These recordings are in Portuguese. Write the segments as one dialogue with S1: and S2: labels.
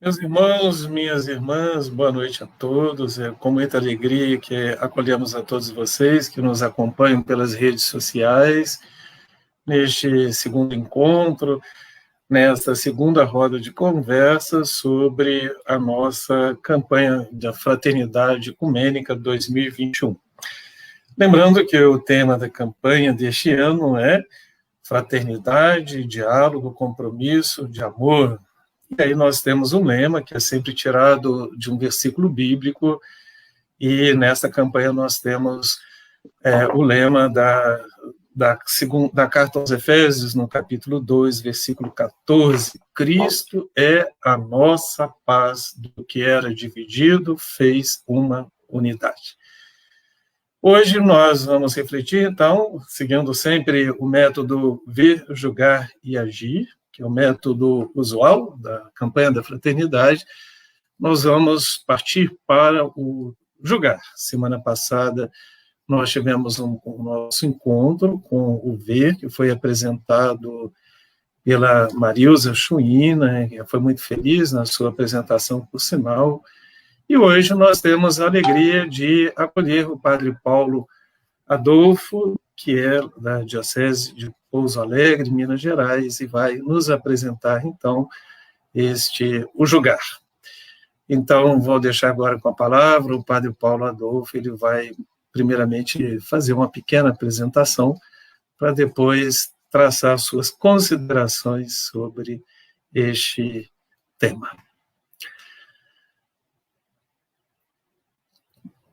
S1: Meus irmãos, minhas irmãs, boa noite a todos. É com muita alegria que acolhemos a todos vocês que nos acompanham pelas redes sociais, neste segundo encontro, nesta segunda roda de conversa sobre a nossa campanha da Fraternidade Ecumênica 2021. Lembrando que o tema da campanha deste ano é fraternidade, diálogo, compromisso de amor. E aí nós temos um lema que é sempre tirado de um versículo bíblico, e nessa campanha nós temos o lema da carta aos Efésios, no capítulo 2, versículo 14: Cristo é a nossa paz, do que era dividido, fez uma unidade. Hoje nós vamos refletir, então, seguindo sempre o método ver, julgar e agir, que é o método usual da campanha da fraternidade. Nós vamos partir para o julgar. Semana passada nós tivemos o nosso encontro com o ver, que foi apresentado pela Marilza Chuína, que foi muito feliz na sua apresentação, por sinal. E hoje nós temos a alegria de acolher o Padre Paulo Adolfo, que é da Diocese de Pouso Alegre, Minas Gerais, e vai nos apresentar, então, o julgar. Então, vou deixar agora com a palavra o Padre Paulo Adolfo. Ele vai, primeiramente, fazer uma pequena apresentação, para depois traçar suas considerações sobre este tema.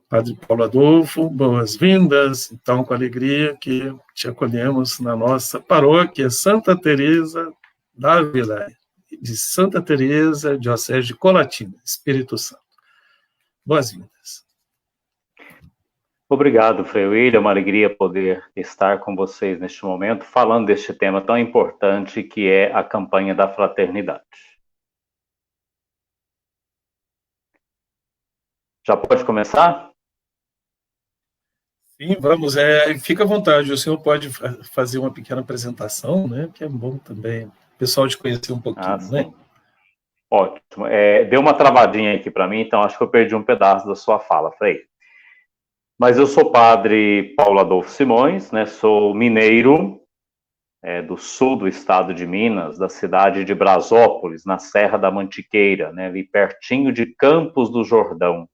S1: Padre Paulo Adolfo, boas-vindas. Então, com alegria que te acolhemos na nossa paróquia Santa Teresa d'Ávila, de Santa Teresa, Diocese de Colatina, Espírito Santo. Boas-vindas.
S2: Obrigado, Frei William. É uma alegria poder estar com vocês neste momento, falando deste tema tão importante que é a campanha da fraternidade. Já pode começar?
S1: Sim, vamos. Fica à vontade, o senhor pode fazer uma pequena apresentação, né? Que é bom também o pessoal te conhecer um pouquinho,
S2: sim.
S1: Né?
S2: Ótimo. Deu uma travadinha aqui para mim, então acho que eu perdi um pedaço da sua fala, Frei. Mas eu sou Padre Paulo Adolfo Simões, né? Sou mineiro, do sul do estado de Minas, da cidade de Brasópolis, na Serra da Mantiqueira, né? Ali pertinho de Campos do Jordão.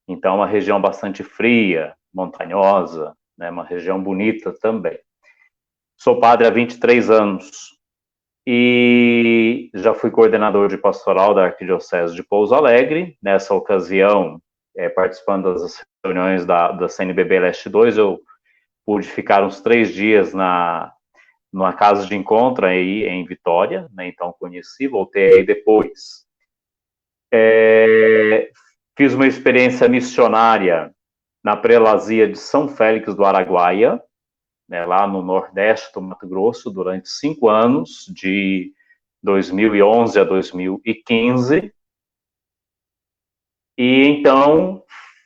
S2: Então, uma região bastante fria, montanhosa, né? Uma região bonita também. Sou padre há 23 anos e já fui coordenador de pastoral da Arquidiocese de Pouso Alegre. Nessa ocasião, participando das reuniões da CNBB Leste 2, eu pude ficar uns 3 dias numa casa de encontro aí em Vitória, né? Então conheci, voltei aí depois. Fiz uma experiência missionária na prelazia de São Félix do Araguaia, né, lá no Nordeste do Mato Grosso, durante 5 anos, de 2011 a 2015. E então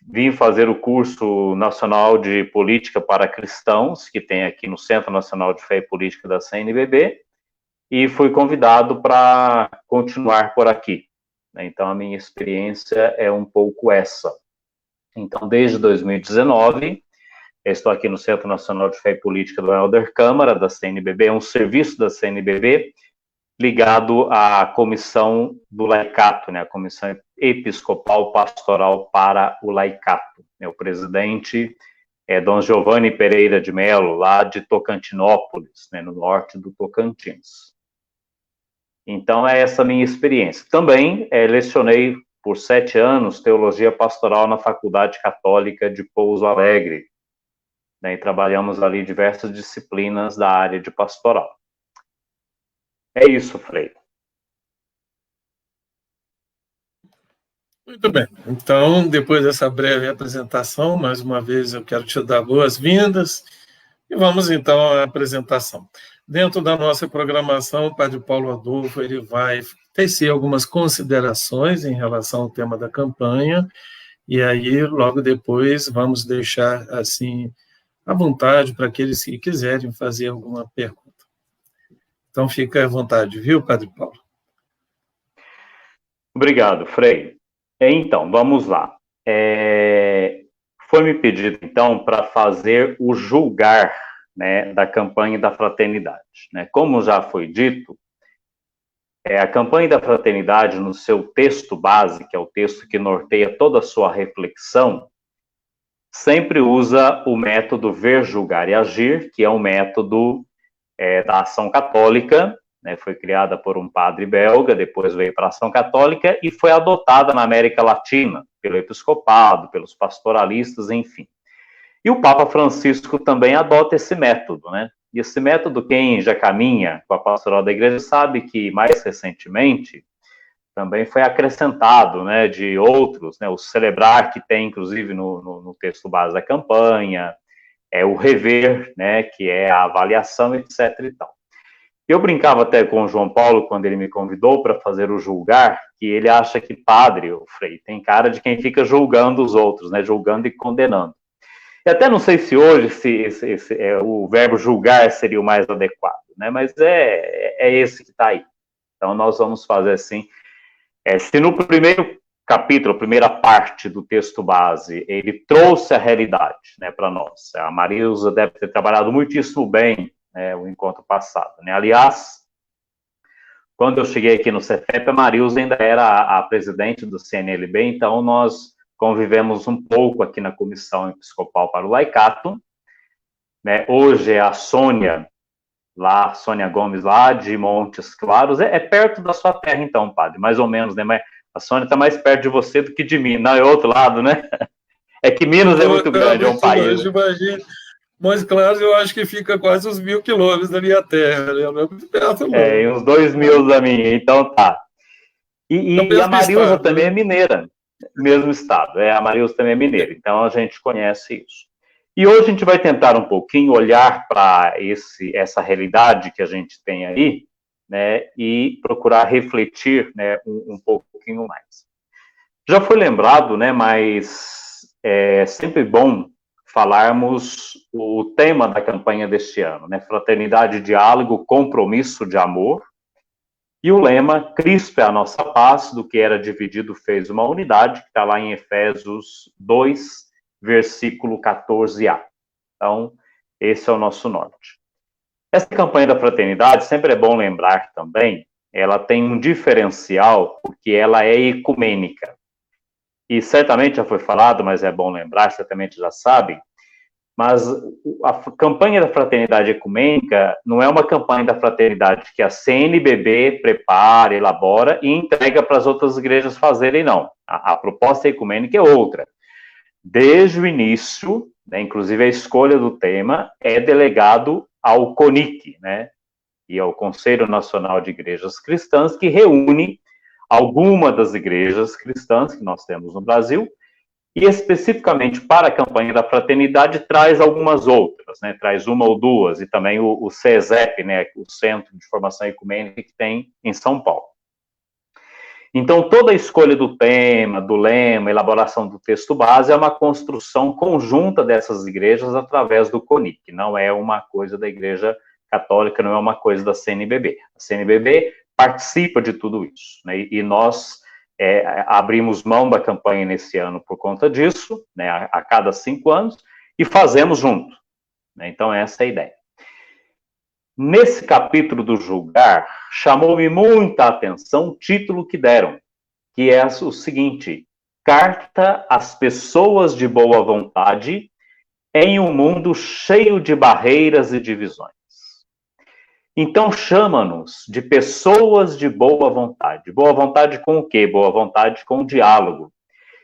S2: vim fazer o curso nacional de política para cristãos, que tem aqui no Centro Nacional de Fé e Política da CNBB, e fui convidado para continuar por aqui. Então, a minha experiência é um pouco essa. Então, desde 2019, estou aqui no Centro Nacional de Fé e Política do Helder Câmara, da CNBB, é um serviço da CNBB, ligado à Comissão do Laicato, né, a Comissão Episcopal Pastoral para o Laicato. O presidente é Dom Giovanni Pereira de Melo, lá de Tocantinópolis, né, no norte do Tocantins. Então, é essa a minha experiência. Também lecionei por 7 anos Teologia Pastoral na Faculdade Católica de Pouso Alegre, né, e trabalhamos ali diversas disciplinas da área de pastoral. É isso, Frei.
S1: Muito bem. Então, depois dessa breve apresentação, mais uma vez eu quero te dar boas-vindas e vamos então à apresentação. Dentro da nossa programação, o Padre Paulo Adolfo ele vai tecer algumas considerações em relação ao tema da campanha e aí, logo depois, vamos deixar assim à vontade para aqueles que quiserem fazer alguma pergunta. Então, fica à vontade, viu, Padre Paulo?
S2: Obrigado, Frei. Então, vamos lá. Foi-me pedido, então, para fazer o julgar, né, da campanha da fraternidade. Né? Como já foi dito, a campanha da fraternidade, no seu texto base, que é o texto que norteia toda a sua reflexão, sempre usa o método ver, julgar e agir, que é um método da ação católica, né, foi criada por um padre belga, depois veio para a ação católica e foi adotada na América Latina, pelo episcopado, pelos pastoralistas, enfim. E o Papa Francisco também adota esse método, né? E esse método, quem já caminha com a pastoral da igreja sabe que, mais recentemente, também foi acrescentado, né, de outros, né, o celebrar, que tem, inclusive, no texto base da campanha, o rever, né, que é a avaliação, etc. e tal. Eu brincava até com o João Paulo, quando ele me convidou para fazer o julgar, que ele acha que padre, o Frei, tem cara de quem fica julgando os outros, né, julgando e condenando. E até não sei se hoje o verbo julgar seria o mais adequado, né, mas é esse que está aí. Então, nós vamos fazer assim. Se no primeiro capítulo, a primeira parte do texto base, ele trouxe a realidade, né, para nós. A Marilza deve ter trabalhado muitíssimo bem, né, o encontro passado. Né? Aliás, quando eu cheguei aqui no Cefep, a Marilza ainda era a presidente do CNLB, então nós convivemos um pouco aqui na Comissão Episcopal para o Laicato. Né? Hoje é a Sônia Gomes, lá de Montes Claros, é perto da sua terra, então, padre, mais ou menos, né? Mas a Sônia está mais perto de você do que de mim, não, é outro lado, né? É que Minas é muito grande, é um país.
S1: Longe, imagina. Montes Claros, eu acho que fica quase uns 1.000 quilômetros da minha terra, né? Não é muito perto, não.
S2: Uns 2.000 da minha, então tá. E a Marilza estado, também, né? É mineira, mesmo estado, a Marilza também é mineira, então a gente conhece isso. E hoje a gente vai tentar um pouquinho olhar para essa realidade que a gente tem aí, né, e procurar refletir, né, um pouquinho mais. Já foi lembrado, né, mas é sempre bom falarmos o tema da campanha deste ano, né, fraternidade, diálogo, compromisso de amor, e o lema, Cristo é a nossa paz, do que era dividido fez uma unidade, que está lá em Efésios 2, versículo 14a. Então, esse é o nosso norte. Essa campanha da fraternidade, sempre é bom lembrar também, ela tem um diferencial, porque ela é ecumênica. E certamente já foi falado, mas é bom lembrar, certamente já sabem, mas a campanha da fraternidade ecumênica não é uma campanha da fraternidade que a CNBB prepara, elabora e entrega para as outras igrejas fazerem, não. A proposta ecumênica é outra. Desde o início, né, inclusive a escolha do tema, é delegado ao CONIC, né, e ao Conselho Nacional de Igrejas Cristãs, que reúne algumas das igrejas cristãs que nós temos no Brasil, e especificamente para a campanha da fraternidade traz algumas outras, né, traz uma ou duas, e também o CESEP, né, o Centro de Formação Ecumênica que tem em São Paulo. Então, toda a escolha do tema, do lema, elaboração do texto base é uma construção conjunta dessas igrejas através do CONIC, não é uma coisa da Igreja Católica, não é uma coisa da CNBB. A CNBB participa de tudo isso, né, e nós abrimos mão da campanha nesse ano por conta disso, né, a cada 5 anos, e fazemos junto. Né, então, essa é a ideia. Nesse capítulo do julgar, chamou-me muita atenção o título que deram, que é o seguinte: Carta às pessoas de boa vontade em um mundo cheio de barreiras e divisões. Então, chama-nos de pessoas de boa vontade. Boa vontade com o quê? Boa vontade com o diálogo.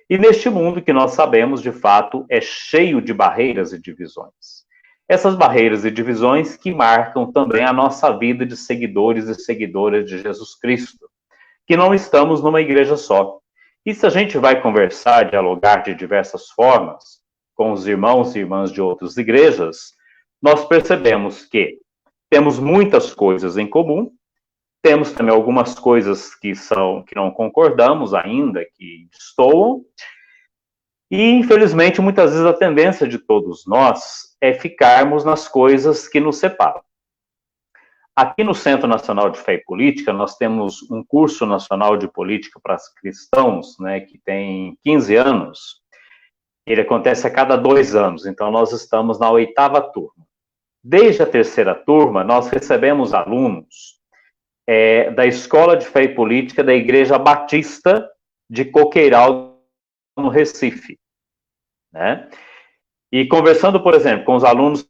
S2: E neste mundo que nós sabemos, de fato, é cheio de barreiras e divisões. Essas barreiras e divisões que marcam também a nossa vida de seguidores e seguidoras de Jesus Cristo, que não estamos numa igreja só. E se a gente vai conversar, dialogar de diversas formas com os irmãos e irmãs de outras igrejas, nós percebemos que temos muitas coisas em comum, temos também algumas coisas que não concordamos ainda, que destoam, e infelizmente muitas vezes a tendência de todos nós é ficarmos nas coisas que nos separam. Aqui no Centro Nacional de Fé e Política, nós temos um curso nacional de política para cristãos, né, que tem 15 anos. Ele acontece a cada 2 anos, então nós estamos na 8ª turma. Desde a 3ª turma, nós recebemos alunos da Escola de Fé e Política da Igreja Batista de Coqueiral, no Recife, né? E conversando, por exemplo, com os alunos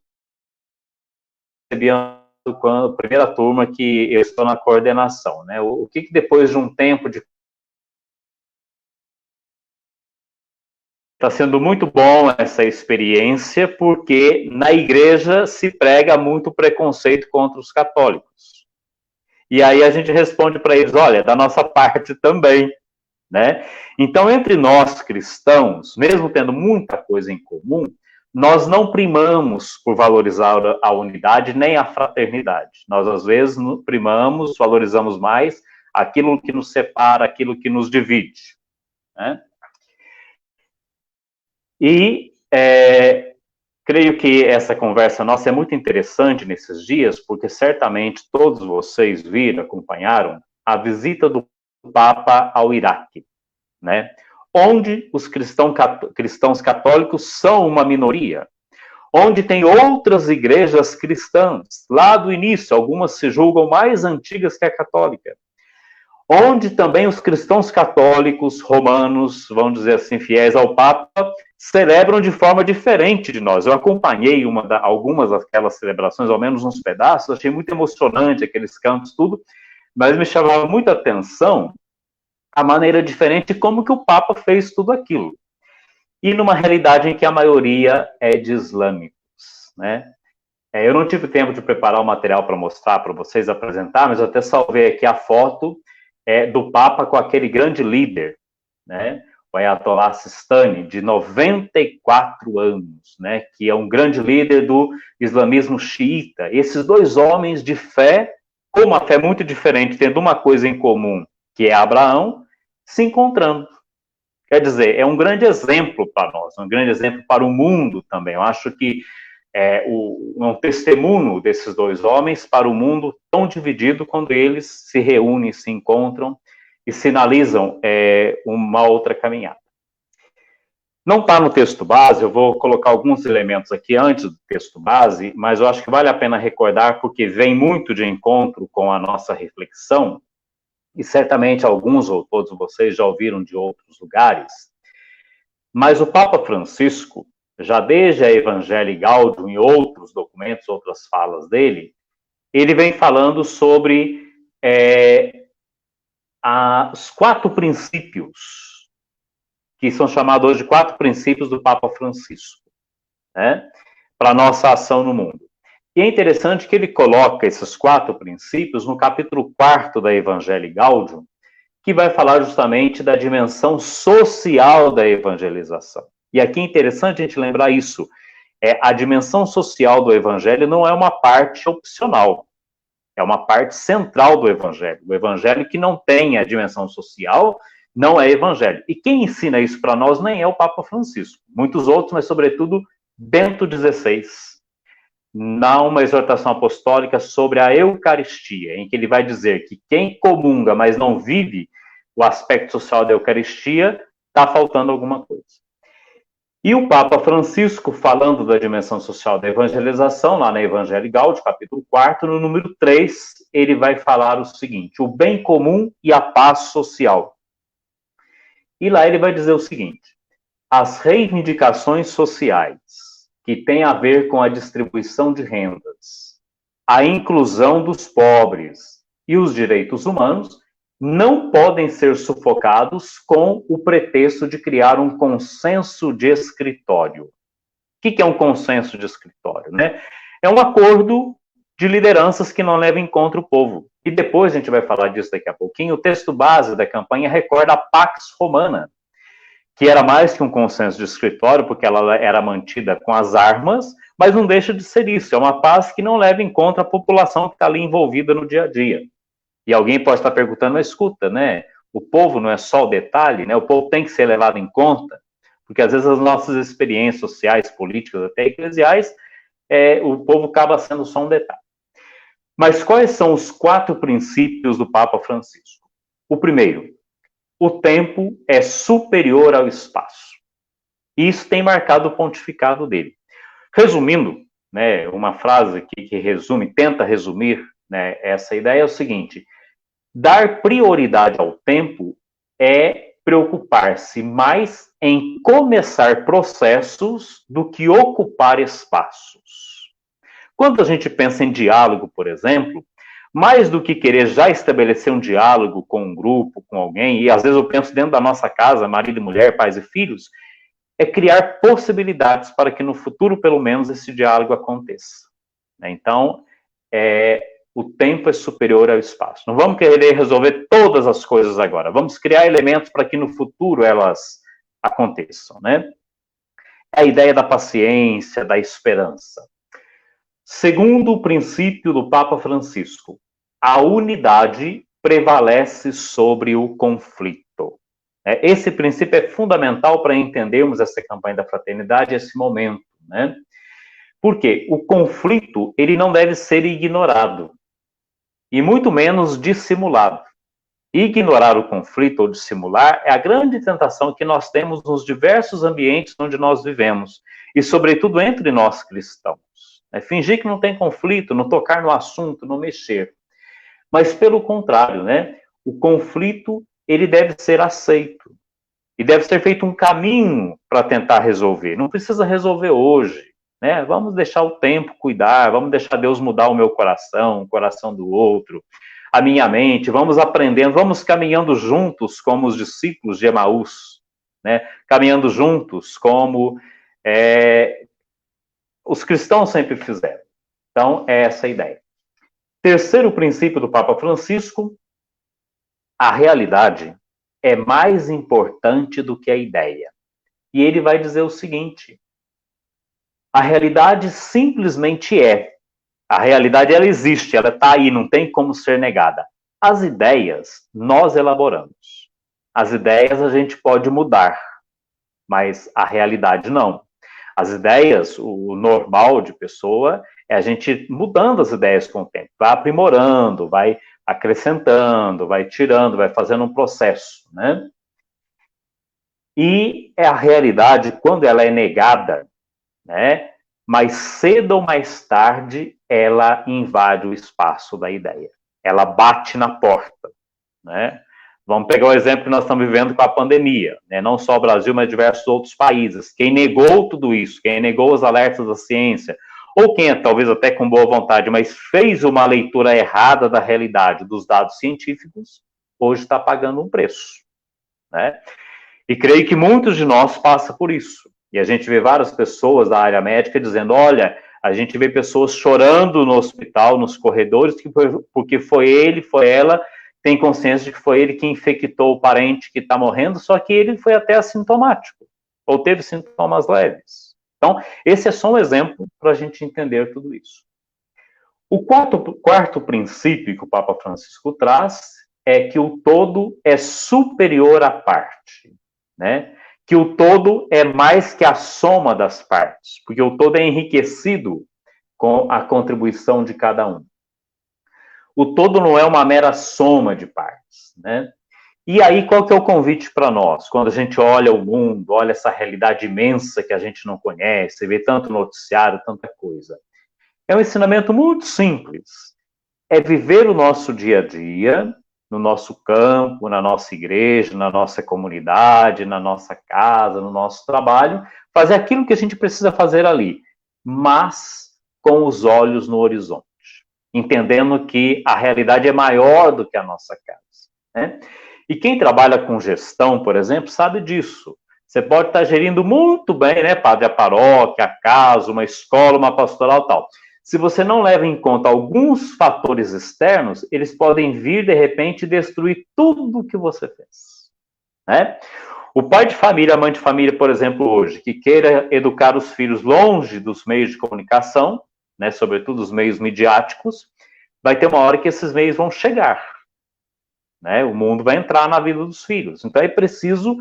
S2: com a primeira turma que eu estou na coordenação, né? O que depois de um tempo de... Está sendo muito bom essa experiência, porque na igreja se prega muito preconceito contra os católicos. E aí a gente responde para eles, olha, da nossa parte também, né? Então, entre nós cristãos, mesmo tendo muita coisa em comum, nós não primamos por valorizar a unidade nem a fraternidade. Nós, às vezes, primamos, valorizamos mais aquilo que nos separa, aquilo que nos divide, né? E creio que essa conversa nossa é muito interessante nesses dias, porque certamente todos vocês viram, acompanharam a visita do Papa ao Iraque, né? Onde os cristãos católicos são uma minoria, onde tem outras igrejas cristãs, lá do início, algumas se julgam mais antigas que a católica, onde também os cristãos católicos romanos, vamos dizer assim, fiéis ao Papa, celebram de forma diferente de nós. Eu acompanhei algumas daquelas celebrações, ao menos uns pedaços, achei muito emocionante aqueles cantos, tudo, mas me chamava muita atenção a maneira diferente como que o Papa fez tudo aquilo. E numa realidade em que a maioria é de islâmicos, né? Eu não tive tempo de preparar o material para mostrar, para vocês apresentar, mas eu até salvei aqui a foto do Papa com aquele grande líder, né? O Ayatollah Sistani, de 94 anos, né? Que é um grande líder do islamismo xiita. Esses dois homens de fé, com uma fé muito diferente, tendo uma coisa em comum, que é Abraão, se encontrando. Quer dizer, é um grande exemplo para nós, um grande exemplo para o mundo também. Eu acho que um testemunho desses dois homens para o mundo tão dividido quando eles se reúnem, se encontram e sinalizam uma outra caminhada. Não está no texto base, eu vou colocar alguns elementos aqui antes do texto base, mas eu acho que vale a pena recordar porque vem muito de encontro com a nossa reflexão, e certamente alguns ou todos vocês já ouviram de outros lugares, mas o Papa Francisco, já desde a Evangelii Gaudium e outros documentos, outras falas dele, ele vem falando sobre os 4 princípios, que são chamados hoje de 4 princípios do Papa Francisco, né, para a nossa ação no mundo. E é interessante que ele coloca esses 4 princípios no capítulo 4 da Evangelii Gaudium, que vai falar justamente da dimensão social da evangelização. E aqui é interessante a gente lembrar isso. A dimensão social do evangelho não é uma parte opcional, é uma parte central do evangelho. O evangelho que não tem a dimensão social não é evangelho. E quem ensina isso para nós nem é o Papa Francisco. Muitos outros, mas sobretudo Bento XVI, numa exortação apostólica sobre a Eucaristia, em que ele vai dizer que quem comunga, mas não vive o aspecto social da Eucaristia, está faltando alguma coisa. E o Papa Francisco, falando da dimensão social da evangelização, lá na Evangelii Gaudium, capítulo 4, no número 3, ele vai falar o seguinte: o bem comum e a paz social. E lá ele vai dizer o seguinte: as reivindicações sociais que têm a ver com a distribuição de rendas, a inclusão dos pobres e os direitos humanos não podem ser sufocados com o pretexto de criar um consenso de escritório. O que é um consenso de escritório, né? É um acordo de lideranças que não leva em conta o povo. E depois a gente vai falar disso daqui a pouquinho. O texto base da campanha recorda a Pax Romana, que era mais que um consenso de escritório, porque ela era mantida com as armas, mas não deixa de ser isso. É uma paz que não leva em conta a população que está ali envolvida no dia a dia. E alguém pode estar perguntando, mas escuta, né? O povo não é só o detalhe, né? O povo tem que ser levado em conta, porque às vezes as nossas experiências sociais, políticas, até eclesiais, o povo acaba sendo só um detalhe. Mas quais são os 4 princípios do Papa Francisco? O primeiro, o tempo é superior ao espaço. Isso tem marcado o pontificado dele. Resumindo, né, uma frase que resume, tenta resumir, né, essa ideia é o seguinte: dar prioridade ao tempo é preocupar-se mais em começar processos do que ocupar espaços. Quando a gente pensa em diálogo, por exemplo, mais do que querer já estabelecer um diálogo com um grupo, com alguém, e às vezes eu penso dentro da nossa casa, marido e mulher, pais e filhos, é criar possibilidades para que no futuro, pelo menos, esse diálogo aconteça. Então, o tempo é superior ao espaço. Não vamos querer resolver todas as coisas agora. Vamos criar elementos para que no futuro elas aconteçam, né? É a ideia da paciência, da esperança. Segundo o princípio do Papa Francisco, a unidade prevalece sobre o conflito. Esse princípio é fundamental para entendermos essa campanha da fraternidade, esse momento, né? Porque o conflito, ele não deve ser ignorado, e muito menos dissimulado. Ignorar o conflito ou dissimular é a grande tentação que nós temos nos diversos ambientes onde nós vivemos, e sobretudo entre nós cristãos. Fingir que não tem conflito, não tocar no assunto, não mexer. Mas pelo contrário, né? O conflito, ele deve ser aceito. E deve ser feito um caminho para tentar resolver. Não precisa resolver hoje, né? Vamos deixar o tempo cuidar, vamos deixar Deus mudar o meu coração, o coração do outro, a minha mente, vamos aprendendo, vamos caminhando juntos como os discípulos de Emaús, né? Caminhando juntos como os cristãos sempre fizeram. Então, é essa a ideia. Terceiro princípio do Papa Francisco: a realidade é mais importante do que a ideia. E ele vai dizer o seguinte: a realidade simplesmente é. A realidade, ela existe, ela está aí, não tem como ser negada. As ideias, nós elaboramos. As ideias a gente pode mudar, mas a realidade não. As ideias, o normal de pessoa, é a gente mudando as ideias com o tempo, vai aprimorando, vai acrescentando, vai tirando, vai fazendo um processo, né? E a realidade, quando ela é negada, né, mais cedo ou mais tarde, ela invade o espaço da ideia. Ela bate na porta, né? Vamos pegar o exemplo que nós estamos vivendo com a pandemia, né? Não só o Brasil, mas diversos outros países. Quem negou tudo isso, quem negou os alertas da ciência, ou quem, talvez até com boa vontade, mas fez uma leitura errada da realidade, dos dados científicos, hoje está pagando um preço, né? E creio que muitos de nós passam por isso. E a gente vê várias pessoas da área médica dizendo: olha, a gente vê pessoas chorando no hospital, nos corredores, porque foi ele, foi ela, tem consciência de que foi ele que infectou o parente que está morrendo, só que ele foi até assintomático, ou teve sintomas leves. Então, esse é só um exemplo para a gente entender tudo isso. O quarto princípio que o Papa Francisco traz é que o todo é superior à parte, né? Que o todo é mais que a soma das partes, porque o todo é enriquecido com a contribuição de cada um. O todo não é uma mera soma de partes, né? E aí, qual que é o convite para nós? Quando a gente olha o mundo, olha essa realidade imensa que a gente não conhece, vê tanto noticiário, tanta coisa. É um ensinamento muito simples. É viver o nosso dia a dia, no nosso campo, na nossa igreja, na nossa comunidade, na nossa casa, no nosso trabalho, fazer aquilo que a gente precisa fazer ali, mas com os olhos no horizonte, entendendo que a realidade é maior do que a nossa casa, né? E quem trabalha com gestão, por exemplo, sabe disso. Você pode estar gerindo muito bem, né, padre, a paróquia, a casa, uma escola, uma pastoral, tal. Se você não leva em conta alguns fatores externos, eles podem vir, de repente, destruir tudo que você fez, né? O pai de família, a mãe de família, por exemplo, hoje, que queira educar os filhos longe dos meios de comunicação, né, sobretudo os meios midiáticos, vai ter uma hora que esses meios vão chegar, né? O mundo vai entrar na vida dos filhos. Então é preciso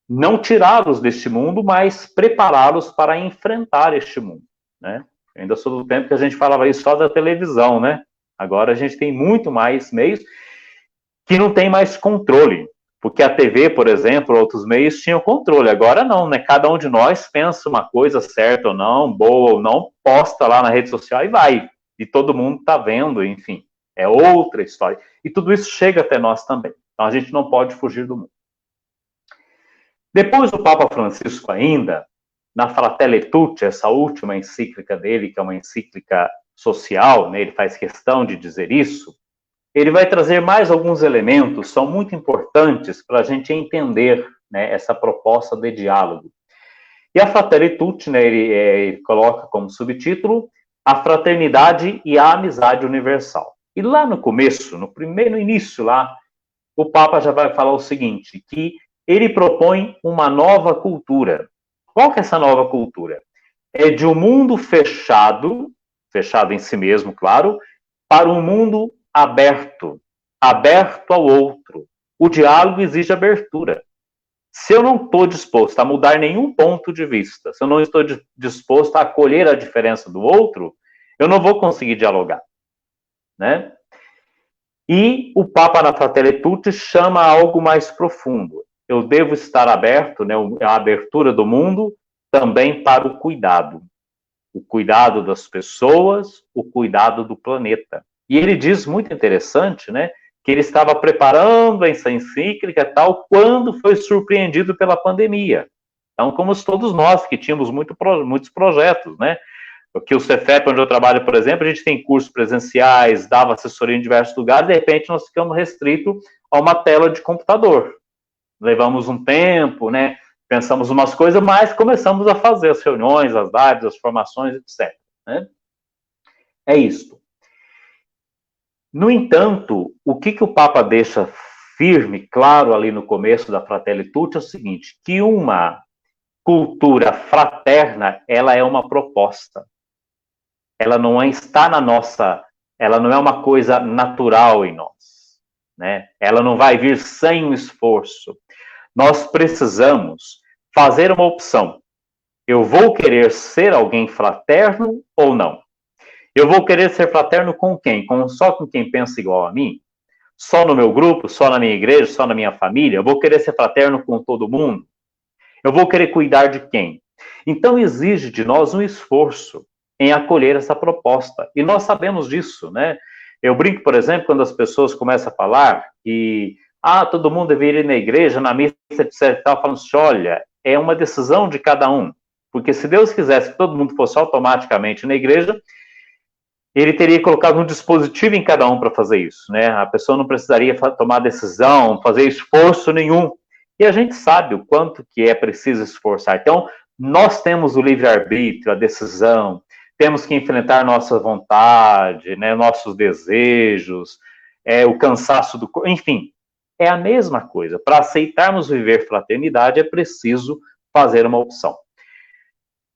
S2: não tirá-los deste mundo, mas prepará-los para enfrentar este mundo, né? Eu ainda sou do tempo que a gente falava isso só da televisão, né? Agora a gente tem muito mais meios que não tem mais controle. Porque a TV, por exemplo, outros meios tinham controle. Agora não, né? Cada um de nós pensa uma coisa certa ou não, boa ou não, posta lá na rede social e vai. E todo mundo está vendo, enfim. É outra história. E tudo isso chega até nós também. Então a gente não pode fugir do mundo. Depois o Papa Francisco ainda, na Fratelli Tutti, essa última encíclica dele, que é uma encíclica social, né? Ele faz questão de dizer isso, ele vai trazer mais alguns elementos, são muito importantes para a gente entender, né, essa proposta de diálogo. E a Fratelli Tutti, né, ele coloca como subtítulo a fraternidade e a amizade universal. E lá no começo, no início lá, o Papa já vai falar o seguinte, que ele propõe uma nova cultura. Qual que é essa nova cultura? É de um mundo fechado em si mesmo, claro, para um mundo aberto ao outro. O diálogo exige abertura. Se eu não estou disposto a mudar nenhum ponto de vista, se eu não estou disposto a acolher a diferença do outro, eu não vou conseguir dialogar, né? E o Papa na Fratelli Tutti chama algo mais profundo. Eu devo estar aberto, né, a abertura do mundo, também para o cuidado. O cuidado das pessoas, o cuidado do planeta. E ele diz, muito interessante, né, que ele estava preparando essa encíclica tal, quando foi surpreendido pela pandemia. Então, como todos nós, que tínhamos muitos projetos, né? Aqui o Cefep, onde eu trabalho, por exemplo, a gente tem cursos presenciais, dava assessoria em diversos lugares, de repente nós ficamos restritos a uma tela de computador. Levamos um tempo, né? Pensamos umas coisas, mas começamos a fazer as reuniões, as lives, as formações, etc. Né? É isto. No entanto, o que o Papa deixa firme, claro, ali no começo da Fratelli Tutti é o seguinte, que uma cultura fraterna, ela é uma proposta. Ela não está na nossa, ela não é uma coisa natural em nós, né? Ela não vai vir sem um esforço. Nós precisamos fazer uma opção. Eu vou querer ser alguém fraterno ou não? Eu vou querer ser fraterno com quem? Só com quem pensa igual a mim? Só no meu grupo? Só na minha igreja? Só na minha família? Eu vou querer ser fraterno com todo mundo? Eu vou querer cuidar de quem? Então exige de nós um esforço em acolher essa proposta. E nós sabemos disso, né? Eu brinco, por exemplo, quando as pessoas começam a falar que todo mundo deveria ir na igreja, na missa, etc. Falando assim, olha, é uma decisão de cada um. Porque se Deus quisesse que todo mundo fosse automaticamente na igreja, ele teria colocado um dispositivo em cada um para fazer isso, né? A pessoa não precisaria tomar decisão, fazer esforço nenhum. E a gente sabe o quanto que é preciso esforçar. Então, nós temos o livre-arbítrio, a decisão, temos que enfrentar nossa vontade, né, nossos desejos, o cansaço do corpo, enfim, é a mesma coisa. Para aceitarmos viver fraternidade, é preciso fazer uma opção.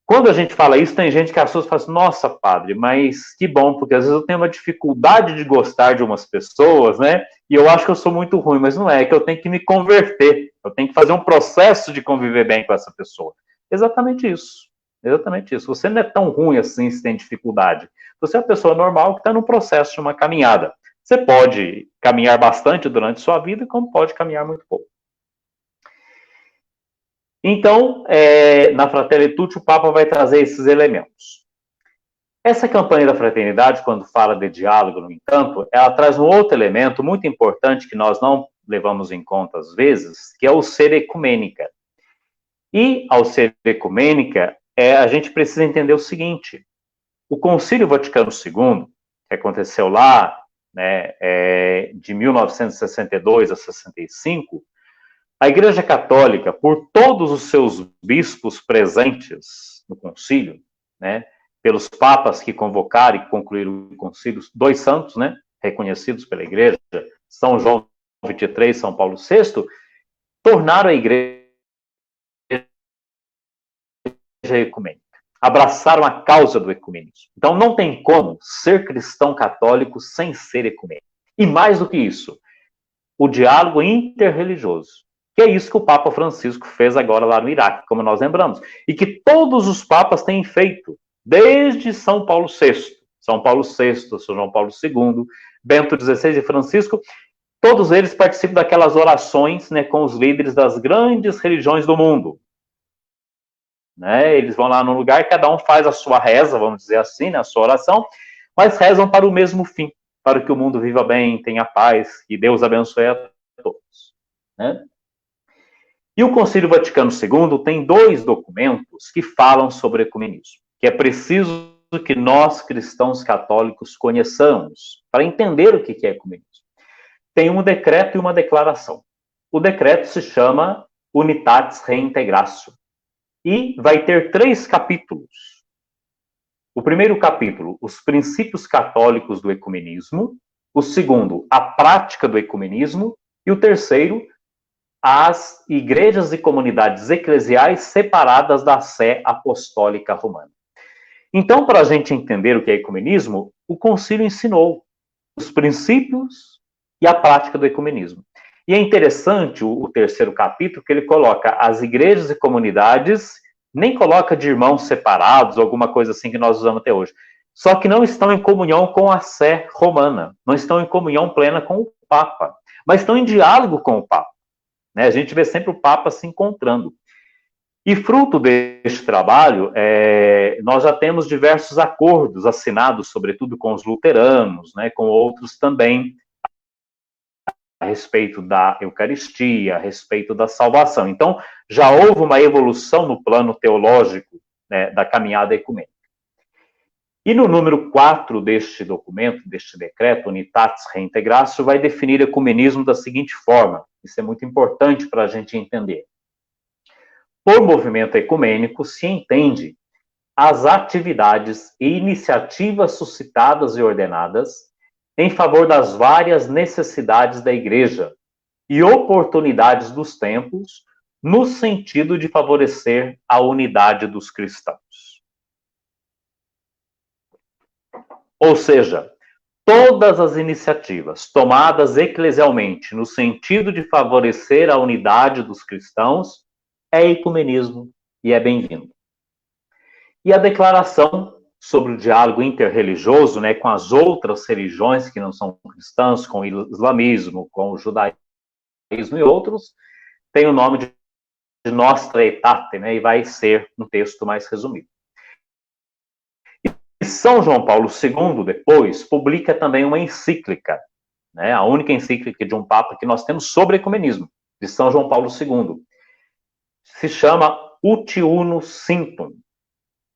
S2: Quando a gente fala isso, tem gente que assusta e fala assim, nossa, padre, mas que bom, porque às vezes eu tenho uma dificuldade de gostar de umas pessoas, né? E eu acho que eu sou muito ruim, mas não é que eu tenho que me converter, eu tenho que fazer um processo de conviver bem com essa pessoa. Exatamente isso. Exatamente isso. Você não é tão ruim assim se tem dificuldade. Você é uma pessoa normal que está no processo de uma caminhada. Você pode caminhar bastante durante sua vida, como pode caminhar muito pouco. Então, na Fratelli Tutti, o Papa vai trazer esses elementos. Essa campanha da fraternidade, quando fala de diálogo, no entanto, ela traz um outro elemento muito importante que nós não levamos em conta às vezes, que é o ser ecumênica. E, ao ser ecumênica, a gente precisa entender o seguinte, o Concílio Vaticano II, que aconteceu lá, né, de 1962 a 65, a Igreja Católica, por todos os seus bispos presentes no concílio, né, pelos papas que convocaram e concluíram o concílio, 2 santos, né, reconhecidos pela Igreja, São João XXIII, São Paulo VI, tornaram a Igreja ecumênica, abraçaram a causa do ecumenismo. Então não tem como ser cristão católico sem ser ecumênico. E mais do que isso, o diálogo interreligioso. Que é isso que o Papa Francisco fez agora lá no Iraque, como nós lembramos. E que todos os papas têm feito, desde São Paulo VI. São Paulo VI, São João Paulo II, Bento XVI e Francisco, todos eles participam daquelas orações, né, com os líderes das grandes religiões do mundo. Né? Eles vão lá no lugar, cada um faz a sua reza, vamos dizer assim, né, a sua oração, mas rezam para o mesmo fim, para que o mundo viva bem, tenha paz, e Deus abençoe a todos. Né? E o Concílio Vaticano II tem 2 documentos que falam sobre ecumenismo, que é preciso que nós, cristãos católicos, conheçamos para entender o que é ecumenismo. Tem um decreto e uma declaração. O decreto se chama Unitatis Reintegratio e vai ter 3 capítulos. O primeiro capítulo, os princípios católicos do ecumenismo. O segundo, a prática do ecumenismo. E o terceiro, as igrejas e comunidades eclesiais separadas da Sé Apostólica Romana. Então, para a gente entender o que é ecumenismo, o concílio ensinou os princípios e a prática do ecumenismo. E é interessante o terceiro capítulo, que ele coloca as igrejas e comunidades, nem coloca de irmãos separados, alguma coisa assim que nós usamos até hoje, só que não estão em comunhão com a Sé Romana, não estão em comunhão plena com o Papa, mas estão em diálogo com o Papa. Né? A gente vê sempre o Papa se encontrando. E fruto deste trabalho, nós já temos diversos acordos assinados, sobretudo com os luteranos, né, com outros também, a respeito da Eucaristia, a respeito da salvação. Então, já houve uma evolução no plano teológico, né, da caminhada ecumênica. E no número 4 deste documento, deste decreto, Unitatis Reintegratio, vai definir ecumenismo da seguinte forma. Isso é muito importante para a gente entender. Por movimento ecumênico se entende as atividades e iniciativas suscitadas e ordenadas em favor das várias necessidades da Igreja e oportunidades dos tempos, no sentido de favorecer a unidade dos cristãos. Ou seja, todas as iniciativas tomadas eclesialmente no sentido de favorecer a unidade dos cristãos é ecumenismo e é bem-vindo. E a declaração sobre o diálogo interreligioso, né, com as outras religiões que não são cristãs, com o islamismo, com o judaísmo e outros, tem o nome de Nostra Aetate, né, e vai ser um texto mais resumido. E São João Paulo II, depois, publica também uma encíclica, né, a única encíclica de um Papa que nós temos sobre ecumenismo, de São João Paulo II. Se chama Uti Uno Sintum,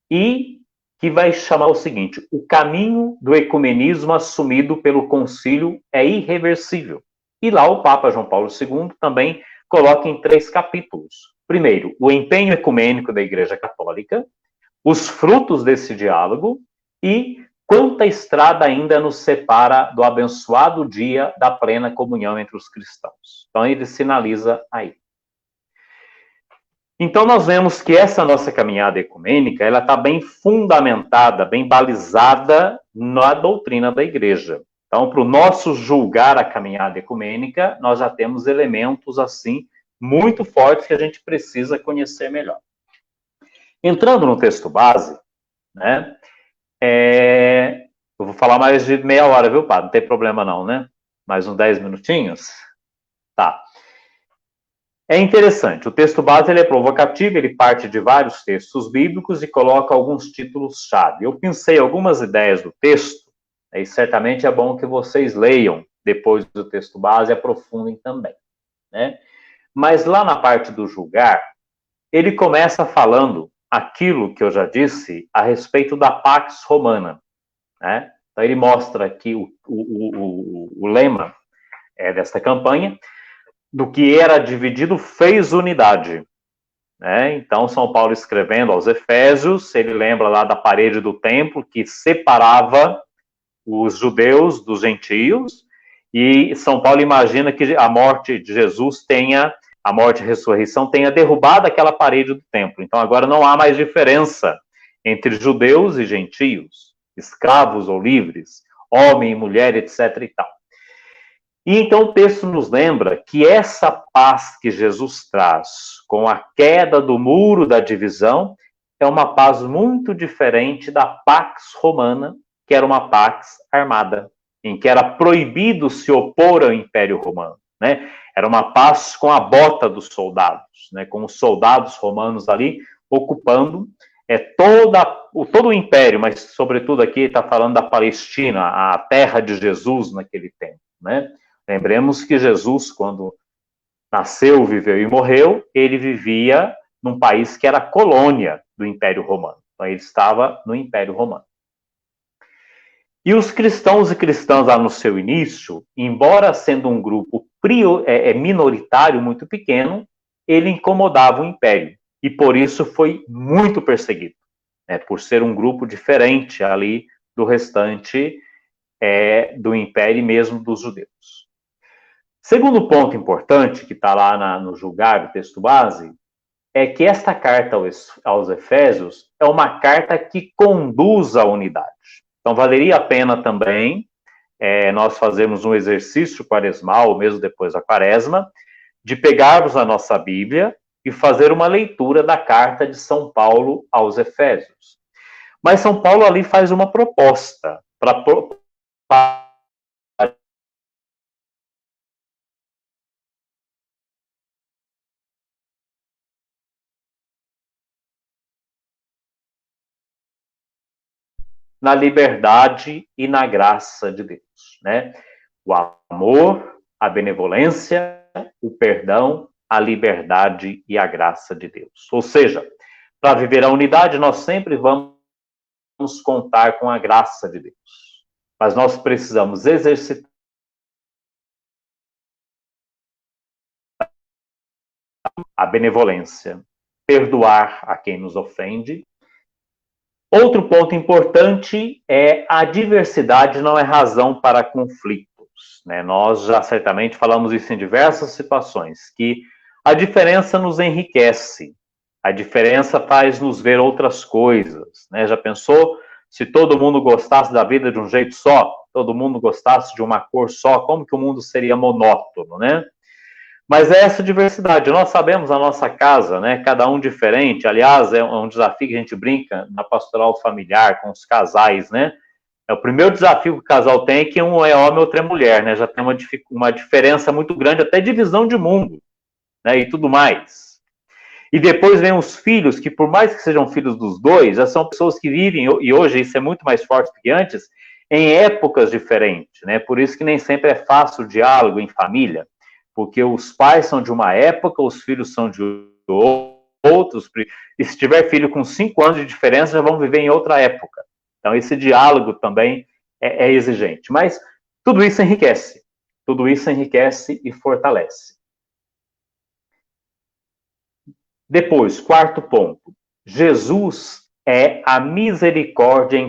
S2: e que vai chamar o seguinte: o caminho do ecumenismo assumido pelo concílio é irreversível. E lá o Papa João Paulo II também coloca em 3 capítulos. Primeiro, o empenho ecumênico da Igreja Católica, os frutos desse diálogo e quanta estrada ainda nos separa do abençoado dia da plena comunhão entre os cristãos. Então ele sinaliza aí. Então, nós vemos que essa nossa caminhada ecumênica, ela está bem fundamentada, bem balizada na doutrina da Igreja. Então, para o nosso julgar a caminhada ecumênica, nós já temos elementos, assim, muito fortes que a gente precisa conhecer melhor. Entrando no texto base, né, eu vou falar mais de meia hora, viu, padre? Não tem problema não, né? Mais uns 10 minutinhos? Tá. É interessante, o texto base ele é provocativo, ele parte de vários textos bíblicos e coloca alguns títulos-chave. Eu pensei algumas ideias do texto, e certamente é bom que vocês leiam depois do texto base e aprofundem também. Né? Mas lá na parte do julgar, ele começa falando aquilo que eu já disse a respeito da Pax Romana. Né? Então ele mostra aqui o lema desta campanha: do que era dividido fez unidade. Né? Então, São Paulo escrevendo aos Efésios, ele lembra lá da parede do templo que separava os judeus dos gentios, e São Paulo imagina que a morte de Jesus a morte e a ressurreição tenha derrubado aquela parede do templo. Então, agora não há mais diferença entre judeus e gentios, escravos ou livres, homem e mulher, etc. e tal. E então o texto nos lembra que essa paz que Jesus traz com a queda do muro da divisão é uma paz muito diferente da Pax Romana, que que era uma pax armada, em que era proibido se opor ao Império Romano, né? Era uma paz com a bota dos soldados, né? Com os soldados romanos ali ocupando todo o Império, mas sobretudo aqui está falando da Palestina, a terra de Jesus naquele tempo, né? Lembremos que Jesus, quando nasceu, viveu e morreu, ele vivia num país que era colônia do Império Romano. Então ele estava no Império Romano. E os cristãos e cristãs lá no seu início, embora sendo um grupo minoritário, muito pequeno, ele incomodava o Império. E por isso foi muito perseguido, né, por ser um grupo diferente ali do restante do Império e mesmo dos judeus. Segundo ponto importante, que está lá no julgar, o texto base, é que esta carta aos Efésios é uma carta que conduz à unidade. Então, valeria a pena também nós fazermos um exercício quaresmal, ou mesmo depois da quaresma, de pegarmos a nossa Bíblia e fazer uma leitura da carta de São Paulo aos Efésios. Mas São Paulo ali faz uma proposta na liberdade e na graça de Deus, né? O amor, a benevolência, o perdão, a liberdade e a graça de Deus. Ou seja, para viver a unidade, nós sempre vamos contar com a graça de Deus. Mas nós precisamos exercitar a benevolência, perdoar a quem nos ofende. Outro ponto importante é a diversidade não é razão para conflitos, né? Nós já certamente falamos isso em diversas situações, que a diferença nos enriquece, a diferença faz nos ver outras coisas, né? Já pensou se todo mundo gostasse da vida de um jeito só, todo mundo gostasse de uma cor só, como que o mundo seria monótono, né? Mas é essa diversidade. Nós sabemos a nossa casa, né? Cada um diferente. Aliás, é um desafio que a gente brinca na pastoral familiar com os casais, né? É o primeiro desafio que o casal tem é que um é homem, outro é mulher, né? Já tem uma diferença muito grande, até de visão de mundo, né? E tudo mais. E depois vem os filhos, que por mais que sejam filhos dos dois, já são pessoas que vivem, e hoje isso é muito mais forte do que antes, em épocas diferentes, né? Por isso que nem sempre é fácil o diálogo em família, porque os pais são de uma época, os filhos são de outros, e se tiver filho com 5 anos de diferença, já vão viver em outra época. Então, esse diálogo também é exigente. Mas tudo isso enriquece e fortalece. Depois, quarto ponto. Jesus é a misericórdia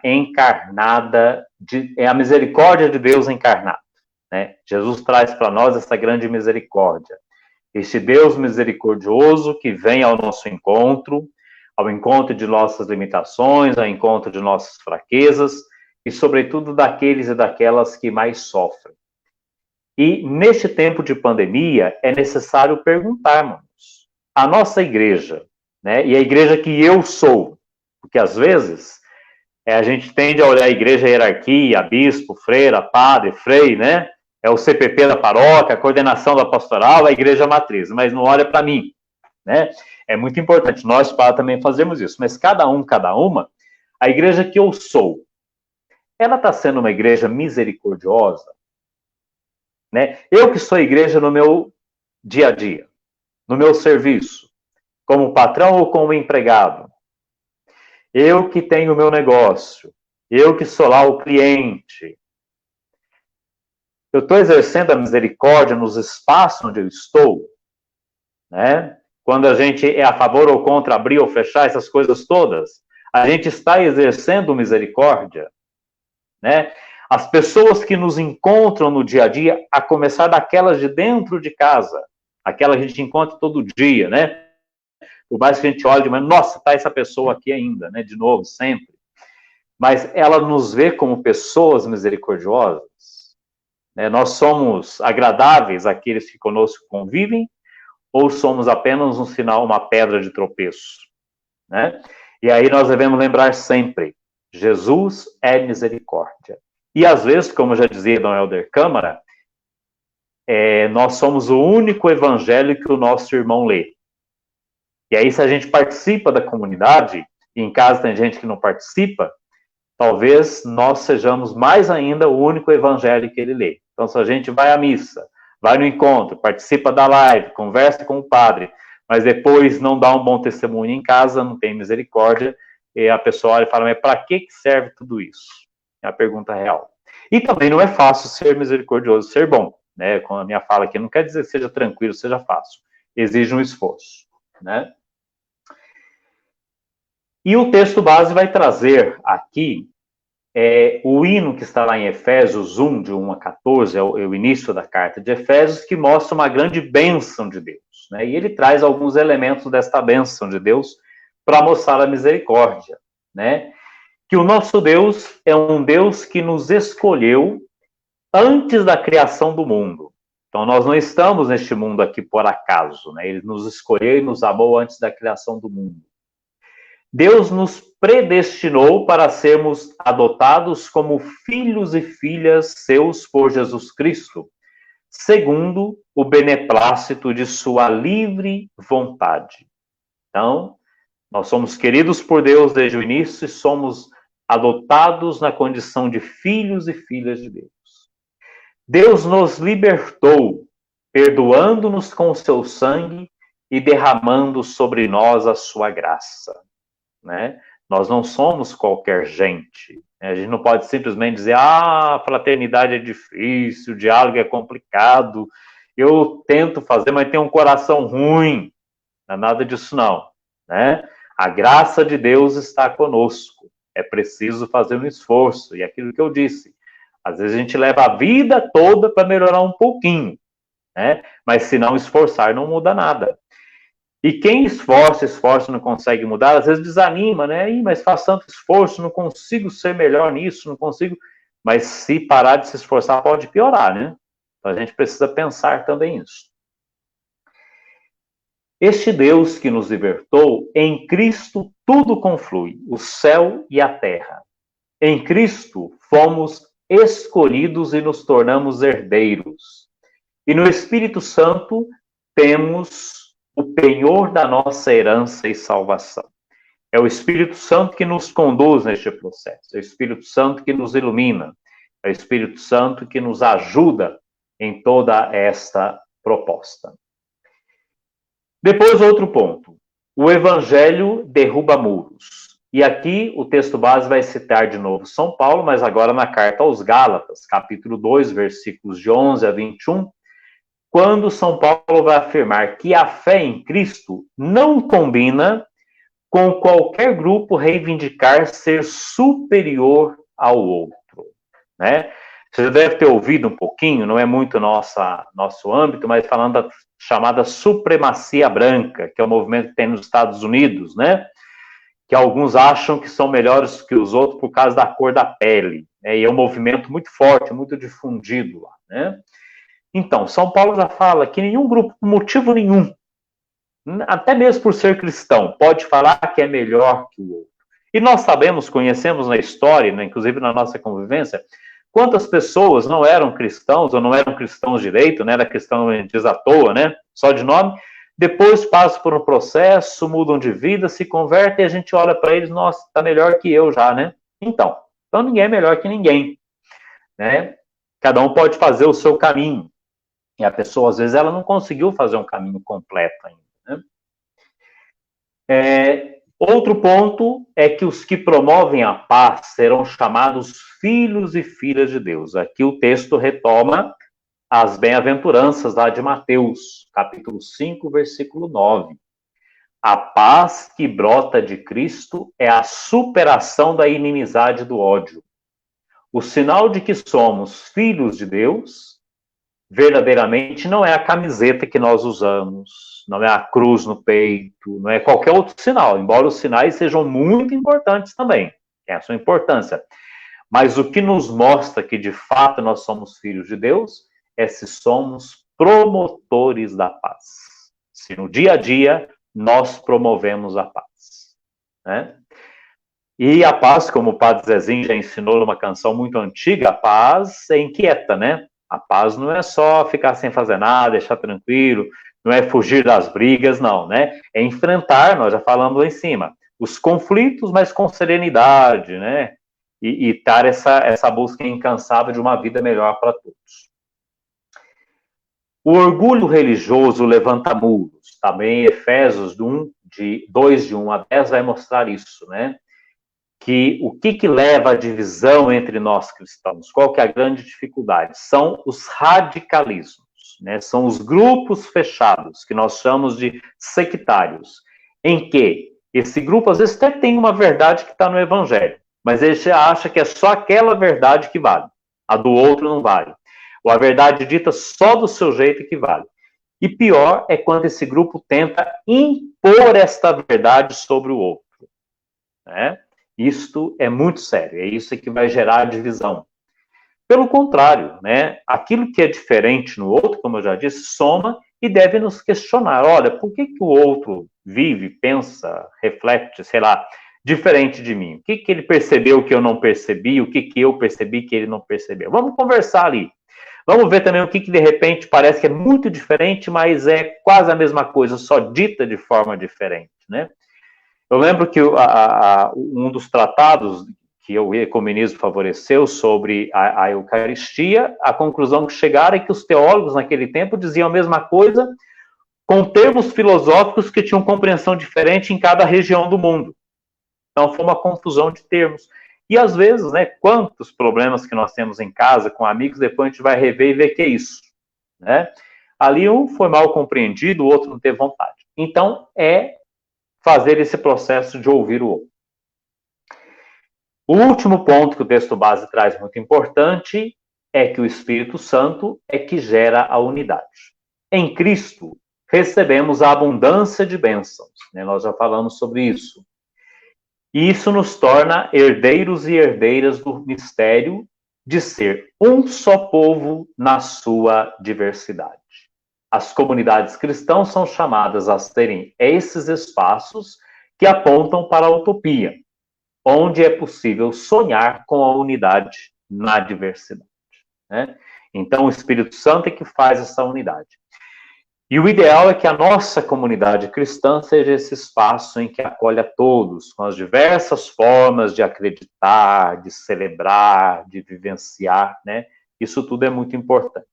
S2: encarnada, é a misericórdia de Deus encarnada. Né? Jesus traz para nós essa grande misericórdia. Este Deus misericordioso que vem ao nosso encontro, ao encontro de nossas limitações, ao encontro de nossas fraquezas e, sobretudo, daqueles e daquelas que mais sofrem. E, neste tempo de pandemia, é necessário perguntarmos à nossa igreja, né? E a igreja que eu sou, porque, às vezes, a gente tende a olhar a igreja, a hierarquia, bispo, freira, padre, frei, né? É o CPP da paróquia, a coordenação da pastoral, a igreja matriz, mas não olha para mim, né? É muito importante, nós também fazemos isso, mas cada uma, a igreja que eu sou, ela está sendo uma igreja misericordiosa, né? Eu que sou igreja no meu dia a dia, no meu serviço, como patrão ou como empregado, eu que tenho o meu negócio, eu que sou lá o cliente, eu estou exercendo a misericórdia nos espaços onde eu estou, né? Quando a gente é a favor ou contra abrir ou fechar, essas coisas todas, a gente está exercendo misericórdia, né? As pessoas que nos encontram no dia a dia, a começar daquelas de dentro de casa, aquela que a gente encontra todo dia, né? Por mais que a gente olhe, mas nossa, tá essa pessoa aqui ainda, né? De novo, sempre. Mas ela nos vê como pessoas misericordiosas. Né? Nós somos agradáveis àqueles que conosco convivem ou somos apenas um sinal, uma pedra de tropeço? Né? E aí nós devemos lembrar sempre Jesus é misericórdia. E às vezes, como já dizia Dom Helder Câmara, nós somos o único evangelho que o nosso irmão lê. E aí, se a gente participa da comunidade, e em casa tem gente que não participa, talvez nós sejamos mais ainda o único evangelho que ele lê. Então, se a gente vai à missa, vai no encontro, participa da live, conversa com o padre, mas depois não dá um bom testemunho em casa, não tem misericórdia, e a pessoa olha e fala, mas para que serve tudo isso? É a pergunta real. E também não é fácil ser misericordioso, ser bom, né? Com a minha fala aqui, não quer dizer que seja tranquilo, seja fácil. Exige um esforço, né? E o texto base vai trazer aqui o hino que está lá em Efésios 1, de 1 a 14, é o início da carta de Efésios, que mostra uma grande bênção de Deus, né? E ele traz alguns elementos desta bênção de Deus para mostrar a misericórdia, né? Que o nosso Deus é um Deus que nos escolheu antes da criação do mundo. Então, nós não estamos neste mundo aqui por acaso, né? Ele nos escolheu e nos amou antes da criação do mundo. Deus nos predestinou para sermos adotados como filhos e filhas seus por Jesus Cristo, segundo o beneplácito de sua livre vontade. Então, nós somos queridos por Deus desde o início e somos adotados na condição de filhos e filhas de Deus. Deus nos libertou, perdoando-nos com o seu sangue e derramando sobre nós a sua graça, né? Nós não somos qualquer gente, né? A gente não pode simplesmente dizer, a fraternidade é difícil, o diálogo é complicado, eu tento fazer, mas tenho um coração ruim. Não é nada disso não, né? A graça de Deus está conosco. É preciso fazer um esforço. E aquilo que eu disse, às vezes a gente leva a vida toda para melhorar um pouquinho, né? Mas se não esforçar, não muda nada. E quem esforça e não consegue mudar, às vezes desanima, né? Mas faz tanto esforço, não consigo ser melhor nisso, não consigo. Mas se parar de se esforçar, pode piorar, né? Então a gente precisa pensar também isso. Este Deus que nos libertou, em Cristo tudo conflui, o céu e a terra. Em Cristo fomos escolhidos e nos tornamos herdeiros. E no Espírito Santo temos o penhor da nossa herança e salvação. É o Espírito Santo que nos conduz neste processo, é o Espírito Santo que nos ilumina, é o Espírito Santo que nos ajuda em toda esta proposta. Depois, outro ponto. O Evangelho derruba muros. E aqui o texto base vai citar de novo São Paulo, mas agora na carta aos Gálatas, capítulo 2, versículos de 11 a 21, quando São Paulo vai afirmar que a fé em Cristo não combina com qualquer grupo reivindicar ser superior ao outro, né? Você deve ter ouvido um pouquinho, não é muito nosso âmbito, mas falando da chamada supremacia branca, que é o movimento que tem nos Estados Unidos, né? Que alguns acham que são melhores que os outros por causa da cor da pele, né? E é um movimento muito forte, muito difundido lá, né? Então, São Paulo já fala que nenhum grupo, por motivo nenhum, até mesmo por ser cristão, pode falar que é melhor que o outro. E nós sabemos, conhecemos na história, né, inclusive na nossa convivência, quantas pessoas não eram cristãos, ou não eram cristãos direito, né, era cristão diz à toa, né, só de nome, depois passam por um processo, mudam de vida, se convertem, e a gente olha para eles, nossa, está melhor que eu já, né? Então ninguém é melhor que ninguém, né? Cada um pode fazer o seu caminho. E a pessoa, às vezes, ela não conseguiu fazer um caminho completo ainda, né? Outro ponto é que os que promovem a paz serão chamados filhos e filhas de Deus. Aqui o texto retoma as bem-aventuranças lá de Mateus, capítulo 5, versículo 9. A paz que brota de Cristo é a superação da inimizade do ódio. O sinal de que somos filhos de Deus, verdadeiramente, não é a camiseta que nós usamos, não é a cruz no peito, não é qualquer outro sinal, embora os sinais sejam muito importantes também, tem a sua importância. Mas o que nos mostra que, de fato, nós somos filhos de Deus é se somos promotores da paz. Se no dia a dia nós promovemos a paz, né? E a paz, como o Padre Zezinho já ensinou numa canção muito antiga, a paz é inquieta, né? A paz não é só ficar sem fazer nada, deixar tranquilo, não é fugir das brigas, não, né? É enfrentar, nós já falamos lá em cima, os conflitos, mas com serenidade, né? E dar essa busca incansável de uma vida melhor para todos. O orgulho religioso levanta muros. Também Efésios 2, de 1 a 10, vai mostrar isso, né? Que o que leva à divisão entre nós cristãos? Qual que é a grande dificuldade? São os radicalismos, né? São os grupos fechados, que nós chamamos de sectários, em que esse grupo, às vezes, até tem uma verdade que está no Evangelho, mas ele acha que é só aquela verdade que vale, a do outro não vale. Ou a verdade dita só do seu jeito que vale. E pior é quando esse grupo tenta impor esta verdade sobre o outro, né? Isto é muito sério, é isso que vai gerar divisão. Pelo contrário, né, aquilo que é diferente no outro, como eu já disse, soma e deve nos questionar. Olha, por que o outro vive, pensa, reflete, sei lá, diferente de mim? O que ele percebeu que eu não percebi? O que eu percebi que ele não percebeu? Vamos conversar ali. Vamos ver também o que de repente parece que é muito diferente, mas é quase a mesma coisa, só dita de forma diferente, né? Eu lembro que um dos tratados que o ecumenismo favoreceu sobre a Eucaristia, a conclusão que chegaram é que os teólogos naquele tempo diziam a mesma coisa com termos filosóficos que tinham compreensão diferente em cada região do mundo. Então foi uma confusão de termos. E às vezes, né, quantos problemas que nós temos em casa com amigos, depois a gente vai rever e ver que é isso, né? Ali um foi mal compreendido, o outro não teve vontade. Então fazer esse processo de ouvir o outro. O último ponto que o texto base traz muito importante é que o Espírito Santo é que gera a unidade. Em Cristo, recebemos a abundância de bênçãos, né? Nós já falamos sobre isso. E isso nos torna herdeiros e herdeiras do mistério de ser um só povo na sua diversidade. As comunidades cristãs são chamadas a terem esses espaços que apontam para a utopia, onde é possível sonhar com a unidade na diversidade, né? Então, o Espírito Santo é que faz essa unidade. E o ideal é que a nossa comunidade cristã seja esse espaço em que acolhe a todos, com as diversas formas de acreditar, de celebrar, de vivenciar, né? Isso tudo é muito importante.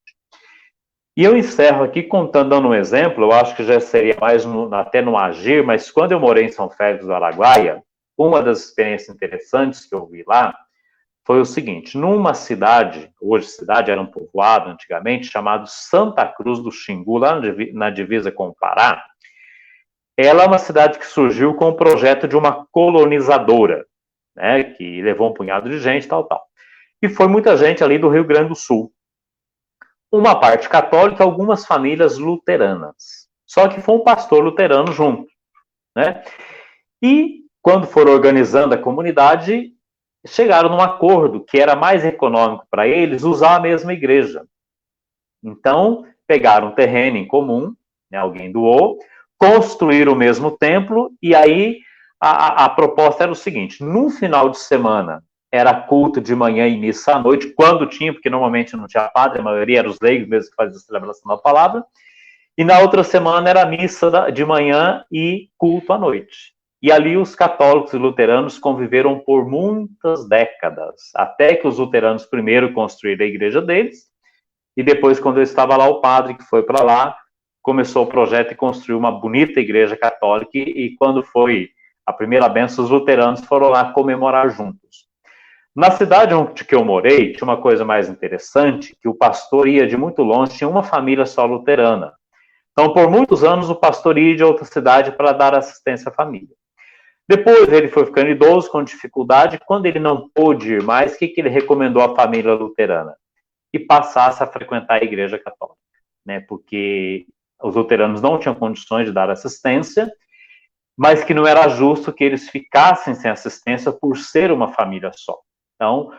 S2: E eu encerro aqui dando um exemplo, eu acho que já seria mais até no agir, mas quando eu morei em São Félix do Araguaia, uma das experiências interessantes que eu vi lá foi o seguinte: numa cidade, hoje cidade era um povoado antigamente, chamado Santa Cruz do Xingu, lá na divisa com o Pará, ela é uma cidade que surgiu com o projeto de uma colonizadora, né, que levou um punhado de gente, tal. E foi muita gente ali do Rio Grande do Sul. Uma parte católica, algumas famílias luteranas. Só que foi um pastor luterano junto, né? E quando foram organizando a comunidade, chegaram num acordo que era mais econômico para eles usar a mesma igreja. Então, pegaram um terreno em comum, né, alguém doou, construíram o mesmo templo, e aí a proposta era o seguinte: num final de semana, era culto de manhã e missa à noite, quando tinha, porque normalmente não tinha padre, a maioria eram os leigos mesmo que faziam a celebração da palavra, e na outra semana era missa de manhã e culto à noite. E ali os católicos e luteranos conviveram por muitas décadas, até que os luteranos primeiro construíram a igreja deles, e depois, quando estava lá o padre que foi para lá, começou o projeto e construiu uma bonita igreja católica, e quando foi a primeira bênção, os luteranos foram lá comemorar juntos. Na cidade onde eu morei, tinha uma coisa mais interessante, que o pastor ia de muito longe, tinha uma família só luterana. Então, por muitos anos, o pastor ia de outra cidade para dar assistência à família. Depois, ele foi ficando idoso, com dificuldade. Quando ele não pôde ir mais, o que ele recomendou à família luterana? Que passasse a frequentar a igreja católica, né? Porque os luteranos não tinham condições de dar assistência, mas que não era justo que eles ficassem sem assistência por ser uma família só. Então,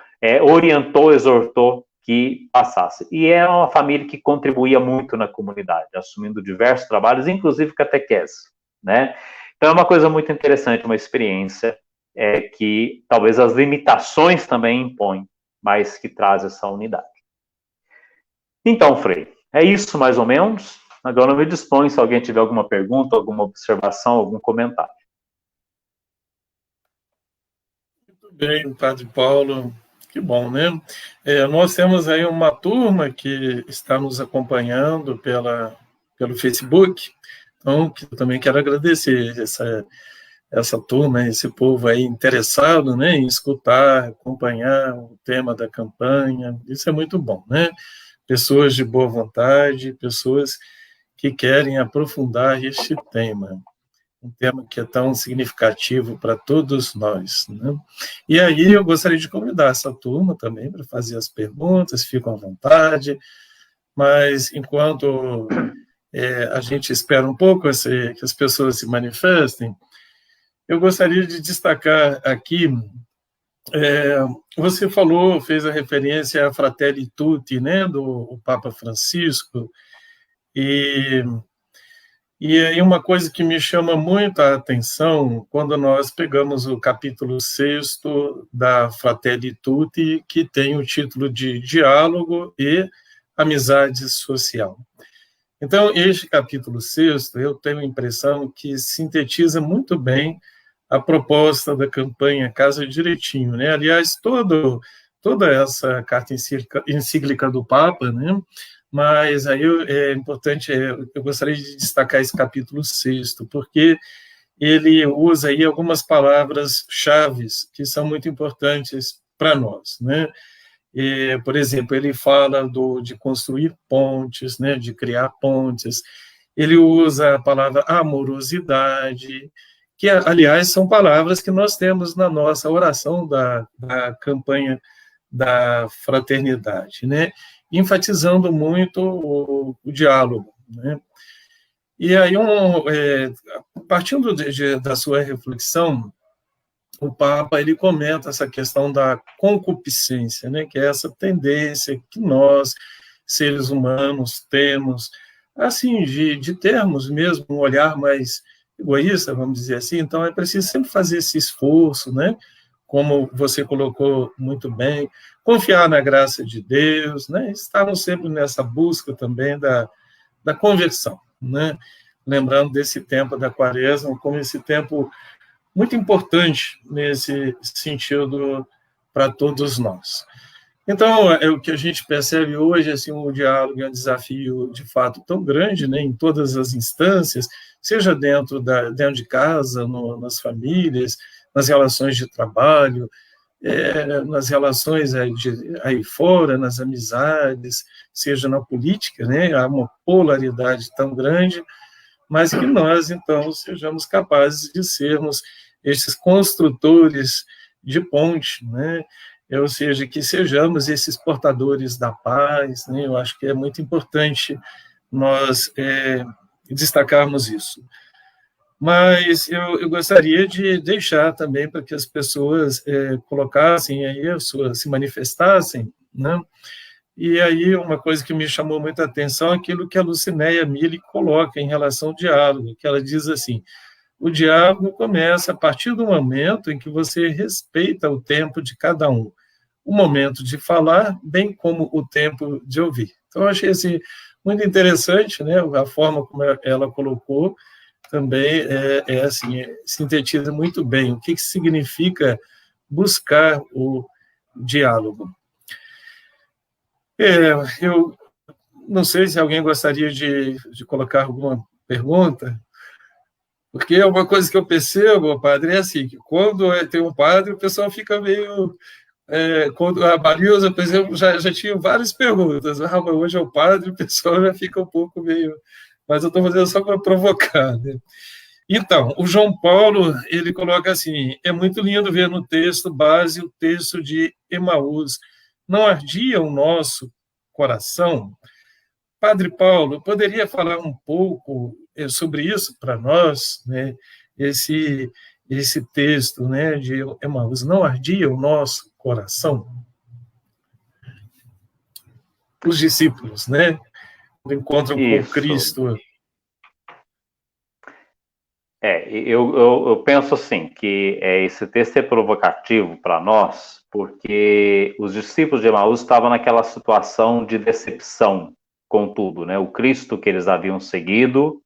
S2: orientou, exortou que passasse. E era uma família que contribuía muito na comunidade, assumindo diversos trabalhos, inclusive catequese, né? Então, é uma coisa muito interessante, uma experiência que talvez as limitações também impõem, mas que traz essa unidade. Então, Frei, é isso mais ou menos. Agora eu me disponho se alguém tiver alguma pergunta, alguma observação, algum comentário.
S1: Muito bem, Padre Paulo, que bom, né? Nós temos aí uma turma que está nos acompanhando pelo Facebook, então que eu também quero agradecer essa turma, esse povo aí interessado, né, em escutar, acompanhar o tema da campanha, isso é muito bom, né? Pessoas de boa vontade, pessoas que querem aprofundar este tema, um tema que é tão significativo para todos nós, né? E aí eu gostaria de convidar essa turma também para fazer as perguntas, ficam à vontade, mas enquanto a gente espera um pouco que as pessoas se manifestem, eu gostaria de destacar aqui, você fez a referência à Fratelli Tutti, né, do Papa Francisco, e aí uma coisa que me chama muito a atenção, quando nós pegamos o capítulo 6º da Fratelli Tutti, que tem o título de Diálogo e Amizade Social. Então, este capítulo 6º, eu tenho a impressão que sintetiza muito bem a proposta da campanha Casa Direitinho, né? Aliás, toda essa carta encíclica do Papa, né? Mas aí é importante, eu gostaria de destacar esse capítulo 6º, porque ele usa aí algumas palavras-chave que são muito importantes para nós, né? Por exemplo, ele fala de construir pontes, né, de criar pontes. Ele usa a palavra amorosidade, que, aliás, são palavras que nós temos na nossa oração da campanha da fraternidade, né, enfatizando muito o diálogo, né. E aí, partindo da sua reflexão, o Papa ele comenta essa questão da concupiscência, né, que é essa tendência que nós, seres humanos, temos, assim, de termos mesmo um olhar mais egoísta, vamos dizer assim. Então, é preciso sempre fazer esse esforço, né, como você colocou muito bem, confiar na graça de Deus, né, estarmos sempre nessa busca também da conversão, né, lembrando desse tempo da Quaresma como esse tempo muito importante nesse sentido para todos nós. Então, é o que a gente percebe hoje, assim, o diálogo é um desafio, de fato, tão grande, né, em todas as instâncias, seja dentro de casa, nas famílias, nas relações de trabalho, nas relações aí fora, nas amizades, seja na política, né, há uma polaridade tão grande, mas que nós, então, sejamos capazes de sermos esses construtores de ponte, né? Ou seja, que sejamos esses portadores da paz, né? Eu acho que é muito importante nós destacarmos isso. Mas eu gostaria de deixar também para que as pessoas colocassem aí se manifestassem, né? E aí uma coisa que me chamou muita atenção é aquilo que a Lucinéia Mille coloca em relação ao diálogo, que ela diz assim: o diálogo começa a partir do momento em que você respeita o tempo de cada um, o momento de falar, bem como o tempo de ouvir. Então, eu achei assim, muito interessante, né, a forma como ela colocou, também assim, sintetiza muito bem o que significa buscar o diálogo. Eu não sei se alguém gostaria de colocar alguma pergunta, porque é uma coisa que eu percebo, padre, é assim, que quando tem um padre, o pessoal fica meio... quando a Marilza, por exemplo, já tinha várias perguntas. Mas hoje é o padre, o pessoal já fica um pouco meio... Mas eu estou fazendo só para provocar, né? Então, o João Paulo, ele coloca assim: é muito lindo ver no texto base o texto de Emaús. Não ardia o nosso coração? Padre Paulo, poderia falar um pouco sobre isso para nós, né? Esse texto, né, de Emaús, não ardia o nosso coração? Os discípulos, né, quando encontram com Cristo.
S2: Eu penso assim, que esse texto é provocativo para nós, porque os discípulos de Emaús estavam naquela situação de decepção com tudo, né? O Cristo que eles haviam seguido,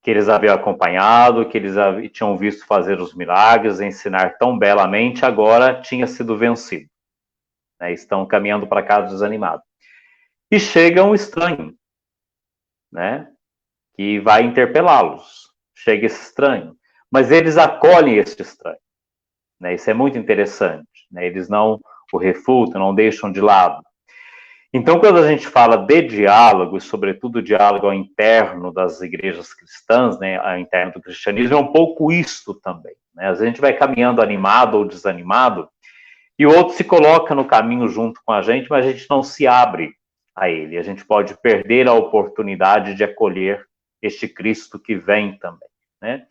S2: que eles haviam acompanhado, que eles tinham visto fazer os milagres, ensinar tão belamente, agora tinha sido vencido. Né? Estão caminhando para casa desanimados. E chega um estranho, né? Que vai interpelá-los. Chega esse estranho. Mas eles acolhem esse estranho. Né? Isso é muito interessante. Né? Eles não o refutam, não deixam de lado. Então, quando a gente fala de diálogo, e sobretudo diálogo ao interno das igrejas cristãs, né, ao interno do cristianismo, é um pouco isto também. Né? Às vezes a gente vai caminhando animado ou desanimado, e o outro se coloca no caminho junto com a gente, mas a gente não se abre a ele. A gente pode perder a oportunidade de acolher este Cristo que vem também. Né?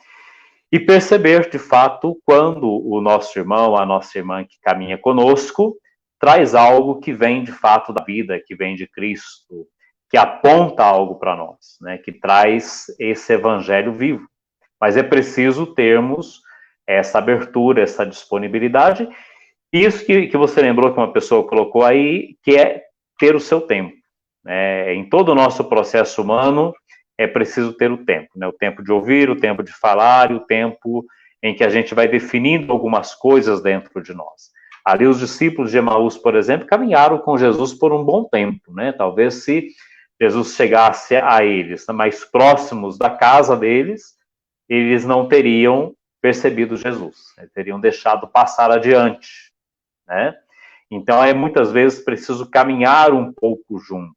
S2: E perceber, de fato, quando o nosso irmão, a nossa irmã que caminha conosco, traz algo que vem de fato da vida, que vem de Cristo, que aponta algo para nós, né? Que traz esse evangelho vivo. Mas é preciso termos essa abertura, essa disponibilidade. Isso que você lembrou que uma pessoa colocou aí, que é ter o seu tempo. Né? Em todo o nosso processo humano, é preciso ter o tempo. Né? O tempo de ouvir, o tempo de falar, e o tempo em que a gente vai definindo algumas coisas dentro de nós. Ali os discípulos de Emaús, por exemplo, caminharam com Jesus por um bom tempo, né? Talvez se Jesus chegasse a eles mais próximos da casa deles, eles não teriam percebido Jesus, né? Teriam deixado passar adiante, né? Então, muitas vezes preciso caminhar um pouco juntos.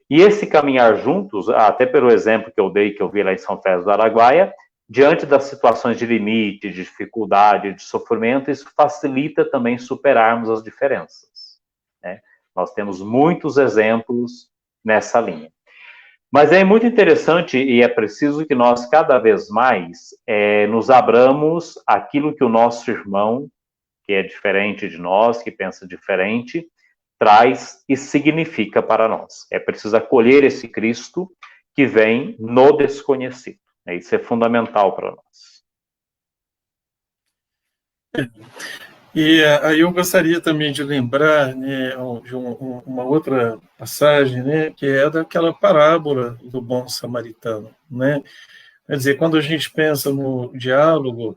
S2: E esse caminhar juntos, até pelo exemplo que eu dei, que eu vi lá em São Félix do Araguaia, diante das situações de limite, de dificuldade, de sofrimento, isso facilita também superarmos as diferenças. Né? Nós temos muitos exemplos nessa linha. Mas é muito interessante e é preciso que nós, cada vez mais, nos abramos àquilo que o nosso irmão, que é diferente de nós, que pensa diferente, traz e significa para nós. É preciso acolher esse Cristo que vem no desconhecido. Isso é fundamental para nós.
S1: E aí eu gostaria também de lembrar, né, de uma outra passagem, né, que é daquela parábola do bom samaritano. Né? Quer dizer, quando a gente pensa no diálogo,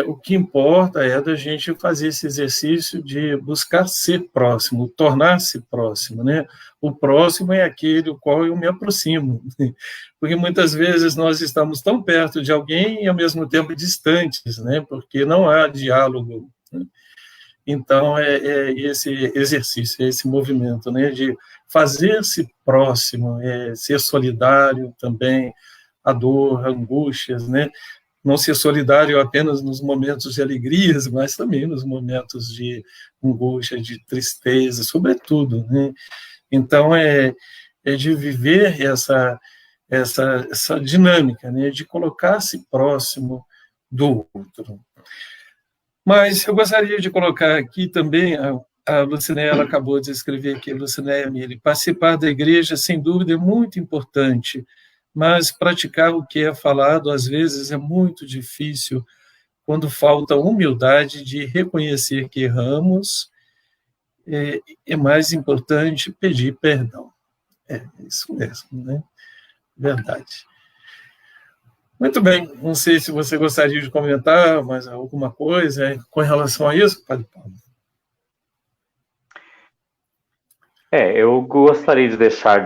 S1: o que importa é da gente fazer esse exercício de buscar ser próximo, tornar-se próximo. Né? O próximo é aquele do qual eu me aproximo, porque muitas vezes nós estamos tão perto de alguém e ao mesmo tempo distantes, né? Porque não há diálogo. Né? Então, esse exercício, esse movimento, né? De fazer-se próximo, ser solidário também, a dor, angústias, né? Não ser solidário apenas nos momentos de alegrias, mas também nos momentos de angústia, de tristeza, sobretudo. Né? Então, é de viver essa dinâmica, né? De colocar-se próximo do outro. Mas eu gostaria de colocar aqui também, a Lucinéia acabou de escrever aqui, Lucinéia Mille, participar da igreja, sem dúvida, é muito importante, mas praticar o que é falado, às vezes, é muito difícil quando falta humildade de reconhecer que erramos. É mais importante pedir perdão. É isso mesmo, né? Verdade. Muito bem, não sei se você gostaria de comentar mais alguma coisa com relação a isso, Padre Paulo.
S2: Eu gostaria de deixar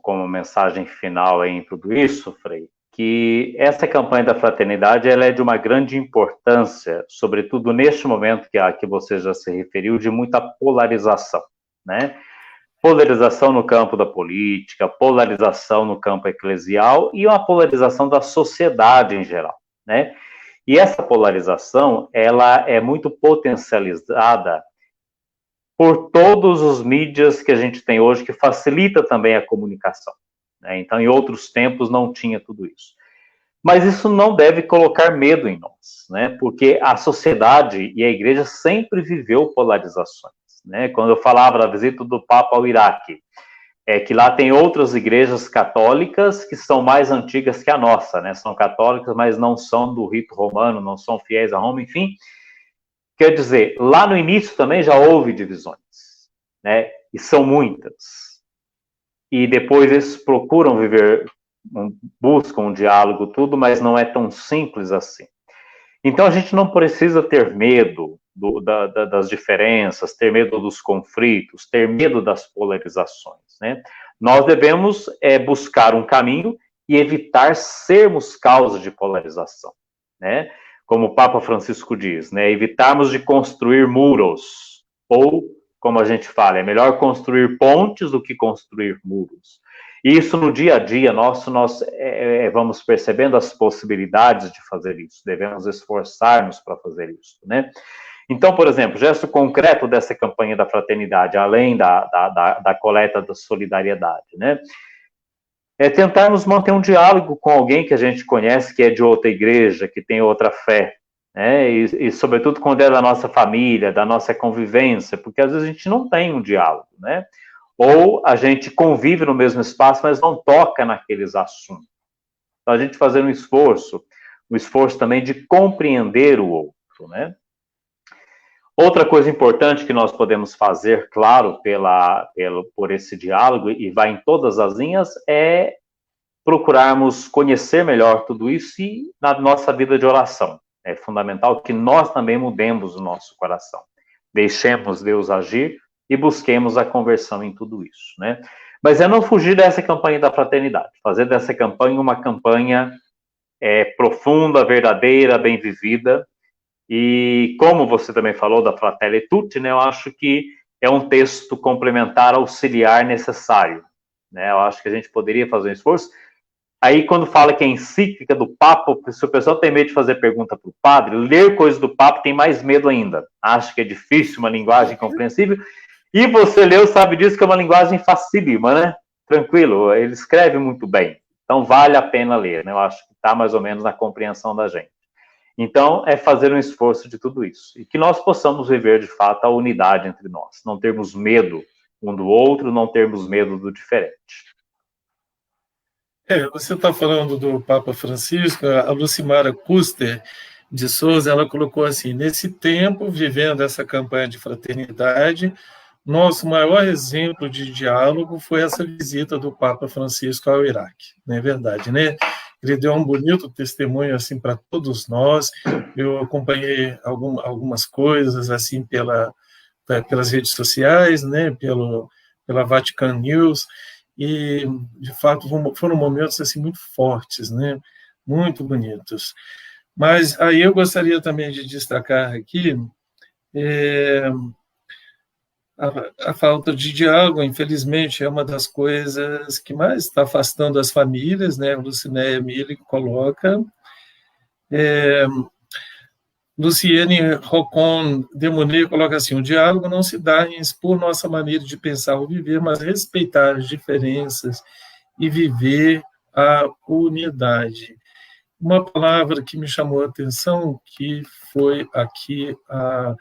S2: como mensagem final em tudo isso, Frei, que essa campanha da fraternidade ela é de uma grande importância, sobretudo neste momento que você já se referiu, de muita polarização, né? Polarização no campo da política, polarização no campo eclesial e uma polarização da sociedade em geral, né? E essa polarização, ela é muito potencializada por todos os mídias que a gente tem hoje, que facilita também a comunicação. Né? Então, em outros tempos, não tinha tudo isso. Mas isso não deve colocar medo em nós, né? Porque a sociedade e a igreja sempre viveu polarizações. Né? Quando eu falava da visita do Papa ao Iraque, é que lá tem outras igrejas católicas que são mais antigas que a nossa, né? São católicas, mas não são do rito romano, não são fiéis a Roma, enfim. Quer dizer, lá no início também já houve divisões, né? E são muitas. E depois eles procuram viver, buscam um diálogo, tudo, mas não é tão simples assim. Então a gente não precisa ter medo das diferenças, ter medo dos conflitos, ter medo das polarizações, né? Nós devemos buscar um caminho e evitar sermos causa de polarização, né? Como o Papa Francisco diz, né? Evitarmos de construir muros, ou, como a gente fala, é melhor construir pontes do que construir muros. E isso no dia a dia nós vamos percebendo as possibilidades de fazer isso, devemos esforçar-nos para fazer isso, né? Então, por exemplo, gesto concreto dessa campanha da fraternidade, além da coleta da solidariedade, né? É tentarmos manter um diálogo com alguém que a gente conhece, que é de outra igreja, que tem outra fé, né? E sobretudo quando é da nossa família, da nossa convivência, porque às vezes a gente não tem um diálogo, né? Ou a gente convive no mesmo espaço, mas não toca naqueles assuntos. Então, a gente fazer um esforço também de compreender o outro, né? Outra coisa importante que nós podemos fazer, claro, por esse diálogo, e vai em todas as linhas, é procurarmos conhecer melhor tudo isso e na nossa vida de oração. É fundamental que nós também mudemos o nosso coração. Deixemos Deus agir e busquemos a conversão em tudo isso, né? Mas é não fugir dessa campanha da fraternidade, fazer dessa campanha uma campanha profunda, verdadeira, bem vivida, e como você também falou da Fratelli Tutti, né, eu acho que é um texto complementar, auxiliar necessário, né? Eu acho que a gente poderia fazer um esforço. Aí, quando fala que é encíclica do Papa, se o pessoal tem medo de fazer pergunta para o padre, ler coisas do Papa tem mais medo ainda. Acho que é difícil, uma linguagem compreensível. E você leu, sabe disso, que é uma linguagem facílima, né? Tranquilo, ele escreve muito bem. Então, vale a pena ler, né? Eu acho que está mais ou menos na compreensão da gente. Então, é fazer um esforço de tudo isso. E que nós possamos viver, de fato, a unidade entre nós. Não termos medo um do outro, não termos medo do diferente.
S1: Você está falando do Papa Francisco, a Lucimara Custer de Souza, ela colocou assim: nesse tempo, vivendo essa campanha de fraternidade, nosso maior exemplo de diálogo foi essa visita do Papa Francisco ao Iraque. Não é verdade, né? Ele deu um bonito testemunho assim para todos nós. Eu acompanhei algumas coisas assim pelas redes sociais, né? Pela Vatican News, e de fato foram momentos assim muito fortes, né? Muito bonitos. Mas aí eu gostaria também de destacar aqui a falta de diálogo, infelizmente, é uma das coisas que mais está afastando as famílias, né? Lucinéia Mille coloca. Luciene Rocon de Monet coloca assim: o diálogo não se dá em expor nossa maneira de pensar ou viver, mas respeitar as diferenças e viver a unidade. Uma palavra que me chamou a atenção, que foi aqui a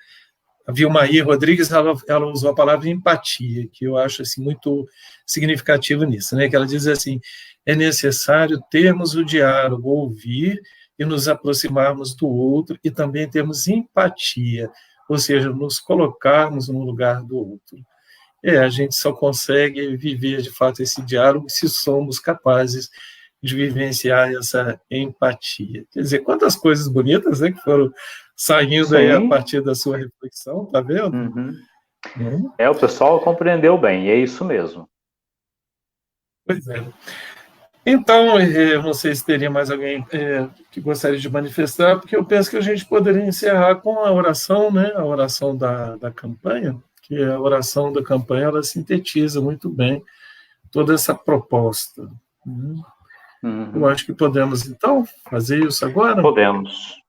S1: Vilmair Rodrigues, ela usou a palavra empatia, que eu acho assim, muito significativo nisso, né? Que ela diz assim: é necessário termos o diálogo, ouvir e nos aproximarmos do outro, e também termos empatia, ou seja, nos colocarmos no lugar do outro. A gente só consegue viver, de fato, esse diálogo se somos capazes de vivenciar essa empatia. Quer dizer, quantas coisas bonitas, né, que foram saindo Sim. aí a partir da sua reflexão, tá vendo?
S2: Uhum. O pessoal compreendeu bem, e é isso mesmo.
S1: Pois é. Então, eu não sei se teria mais alguém que gostaria de manifestar, porque eu penso que a gente poderia encerrar com a oração, né, a oração da campanha, que a oração da campanha, ela sintetiza muito bem toda essa proposta. Uhum. Eu acho que podemos, então, fazer isso agora?
S2: Podemos.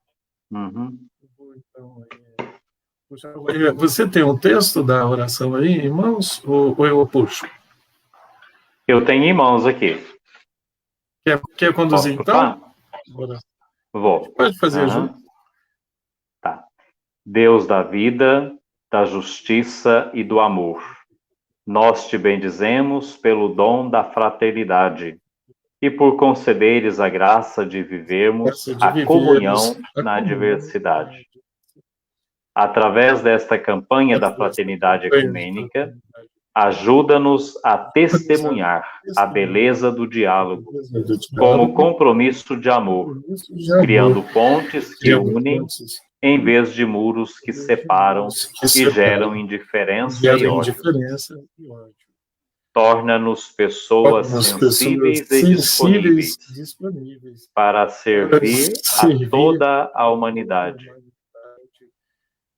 S1: Você tem um texto da oração aí em mãos, ou eu puxo?
S2: Eu tenho em mãos aqui.
S1: Quer conduzir, então?
S2: Vou.
S1: Pode fazer junto.
S2: Tá. Deus da vida, da justiça e do amor. Nós te bendizemos pelo dom da fraternidade e por concederes a graça de vivermos a comunhão na diversidade. Através desta campanha da fraternidade ecumênica, ajuda-nos a testemunhar a beleza do diálogo como compromisso de amor, criando pontes que unem em vez de muros que separam e geram indiferença e ódio. Torna-nos pessoas sensíveis e disponíveis para servir a toda a humanidade,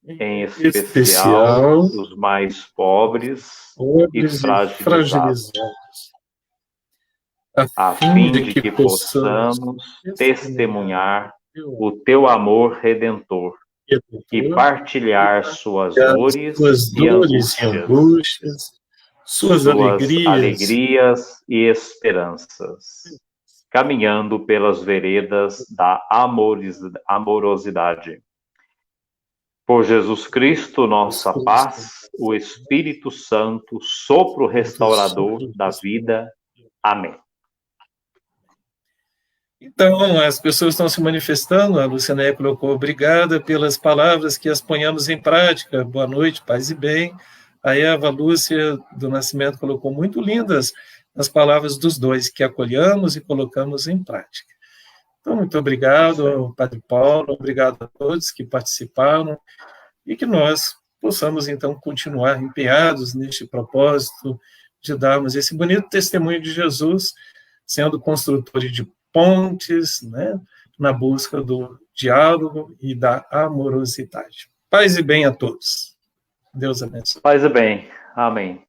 S2: em especial os mais pobres e fragilizados, a fim de que possamos testemunhar o teu amor redentor e partilhar suas dores e angústias, suas alegrias e esperanças, caminhando pelas veredas da amorosidade. Por Jesus Cristo, nossa paz, o Espírito Santo, sopro restaurador da vida. Amém.
S1: Então, as pessoas estão se manifestando, a Lucinéia colocou, obrigada pelas palavras que as ponhamos em prática, boa noite, paz e bem. A Eva Lúcia do Nascimento colocou muito lindas as palavras dos dois, que acolhamos e colocamos em prática. Então, muito obrigado, Padre Paulo, obrigado a todos que participaram e que nós possamos, então, continuar empenhados neste propósito de darmos esse bonito testemunho de Jesus, sendo construtores de pontes, né, na busca do diálogo e da amorosidade. Paz e bem a todos. Deus abençoe.
S2: Paz e bem. Amém.